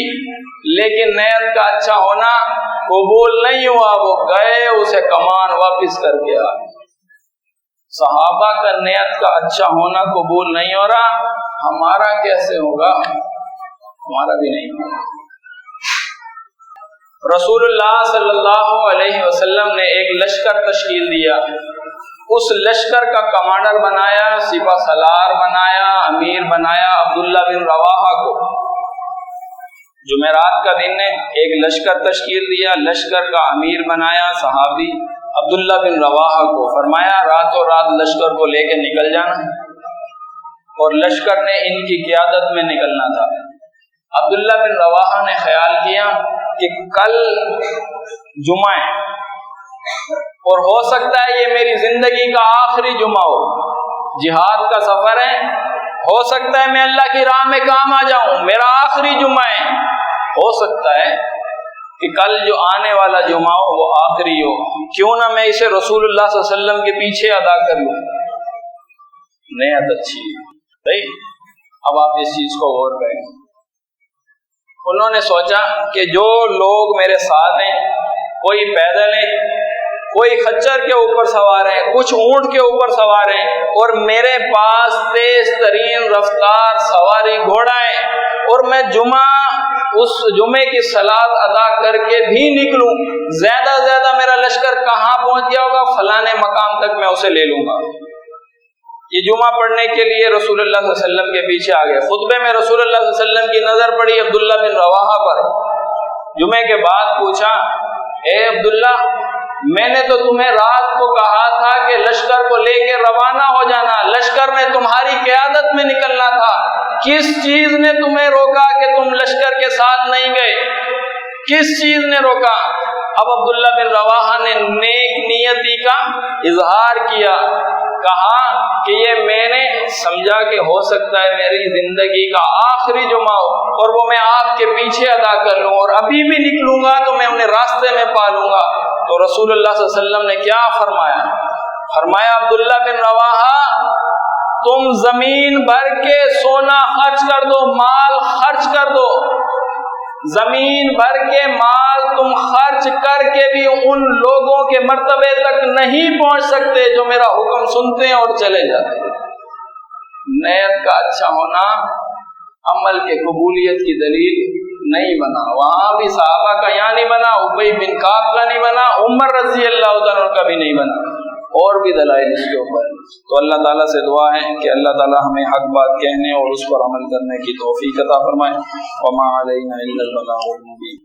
لیکن نیت کا اچھا ہونا قبول نہیں ہوا، وہ گئے اسے کمان واپس کر کے آئے۔ صحابہ کا نیت کا اچھا ہونا قبول نہیں ہو رہا، ہمارا کیسے ہوگا؟ ہمارا بھی نہیں ہوگا۔ رسول اللہ صلی اللہ علیہ وسلم نے ایک لشکر تشکیل دیا، اس لشکر کا کمانڈر بنایا، سپہ سالار بنایا، امیر بنایا عبداللہ بن رواحہ کو۔ جمعرات کا دن نے ایک لشکر تشکیل دیا، لشکر کا امیر بنایا صحابی عبداللہ بن رواحہ کو، فرمایا راتوں رات لشکر کو لے کے نکل جانا، اور لشکر نے ان کی قیادت میں نکلنا تھا۔ عبداللہ بن رواحہ نے خیال کیا کہ کل جمعہ ہے اور ہو سکتا ہے یہ میری زندگی کا آخری جمعہ ہو، جہاد کا سفر ہے، ہو سکتا ہے میں اللہ کی راہ میں کام آ جاؤں، میرا آخری جمعہ ہے، ہو سکتا ہے کہ کل جو آنے والا جمعہ ہو وہ آخری ہو، کیوں نہ میں اسے رسول اللہ صلی اللہ علیہ وسلم کے پیچھے ادا کر لوں۔ نیت اچھی ہے، صحیح۔ اب آپ اس چیز کو غور کریں، انہوں نے سوچا کہ جو لوگ میرے ساتھ ہیں، کوئی پیدل ہے، کوئی خچر کے اوپر سوار ہیں، کچھ اونٹ کے اوپر سوار ہیں، اور میرے پاس تیز ترین رفتار سواری گھوڑا ہے، اور میں اس جمعے کی صلاۃ ادا کر کے بھی نکلوں، زیادہ سے زیادہ میرا لشکر کہاں پہنچ گیا ہوگا؟ فلانے مقام تک میں اسے لے لوں گا۔ یہ جمعہ پڑھنے کے لیے رسول اللہ صلی اللہ علیہ وسلم کے پیچھے آ گئے۔ خطبے میں رسول اللہ صلی اللہ علیہ وسلم کی نظر پڑی عبداللہ بن رواحہ پر۔ جمعے کے بعد پوچھا اے عبداللہ، میں نے تو تمہیں رات کو کہا تھا کہ لشکر کو لے کے روانہ ہو جانا، لشکر نے تمہاری قیادت میں نکلنا تھا، کس چیز نے تمہیں روکا کہ تم لشکر کے ساتھ نہیں گئے؟ کس چیز نے روکا؟ اب عبداللہ بن رواحہ نے نیک نیتی کا اظہار کیا، کہا کہ یہ میں نے سمجھا کہ ہو سکتا ہے میری زندگی کا آخری جمعہ ہو اور وہ میں آپ کے پیچھے ادا کر لوں، اور ابھی بھی نکلوں گا تو میں انہیں راستے میں پا لوں گا۔ تو رسول اللہ صلی اللہ علیہ وسلم نے کیا فرمایا؟ فرمایا عبداللہ بن رواحہ، تم زمین بھر کے سونا خرچ کر دو، مال خرچ کر دو، زمین بھر کے مال تم خرچ کر کے بھی ان لوگوں کے مرتبے تک نہیں پہنچ سکتے جو میرا حکم سنتے ہیں اور چلے جاتے ہیں۔ نیت کا اچھا ہونا عمل کے قبولیت کی دلیل نہیں بنا، وہاں بھی صحابہ کا یہاں نہیں بنا، ابی بن کعب کا نہیں بنا، عمر رضی اللہ عنہ کا بھی نہیں بنا، اور بھی دلائل اس کے اوپر۔ تو اللہ تعالیٰ سے دعا ہے کہ اللہ تعالیٰ ہمیں حق بات کہنے اور اس پر عمل کرنے کی توفیق عطا فرمائے۔ وما علینا الا البلاغ المبین۔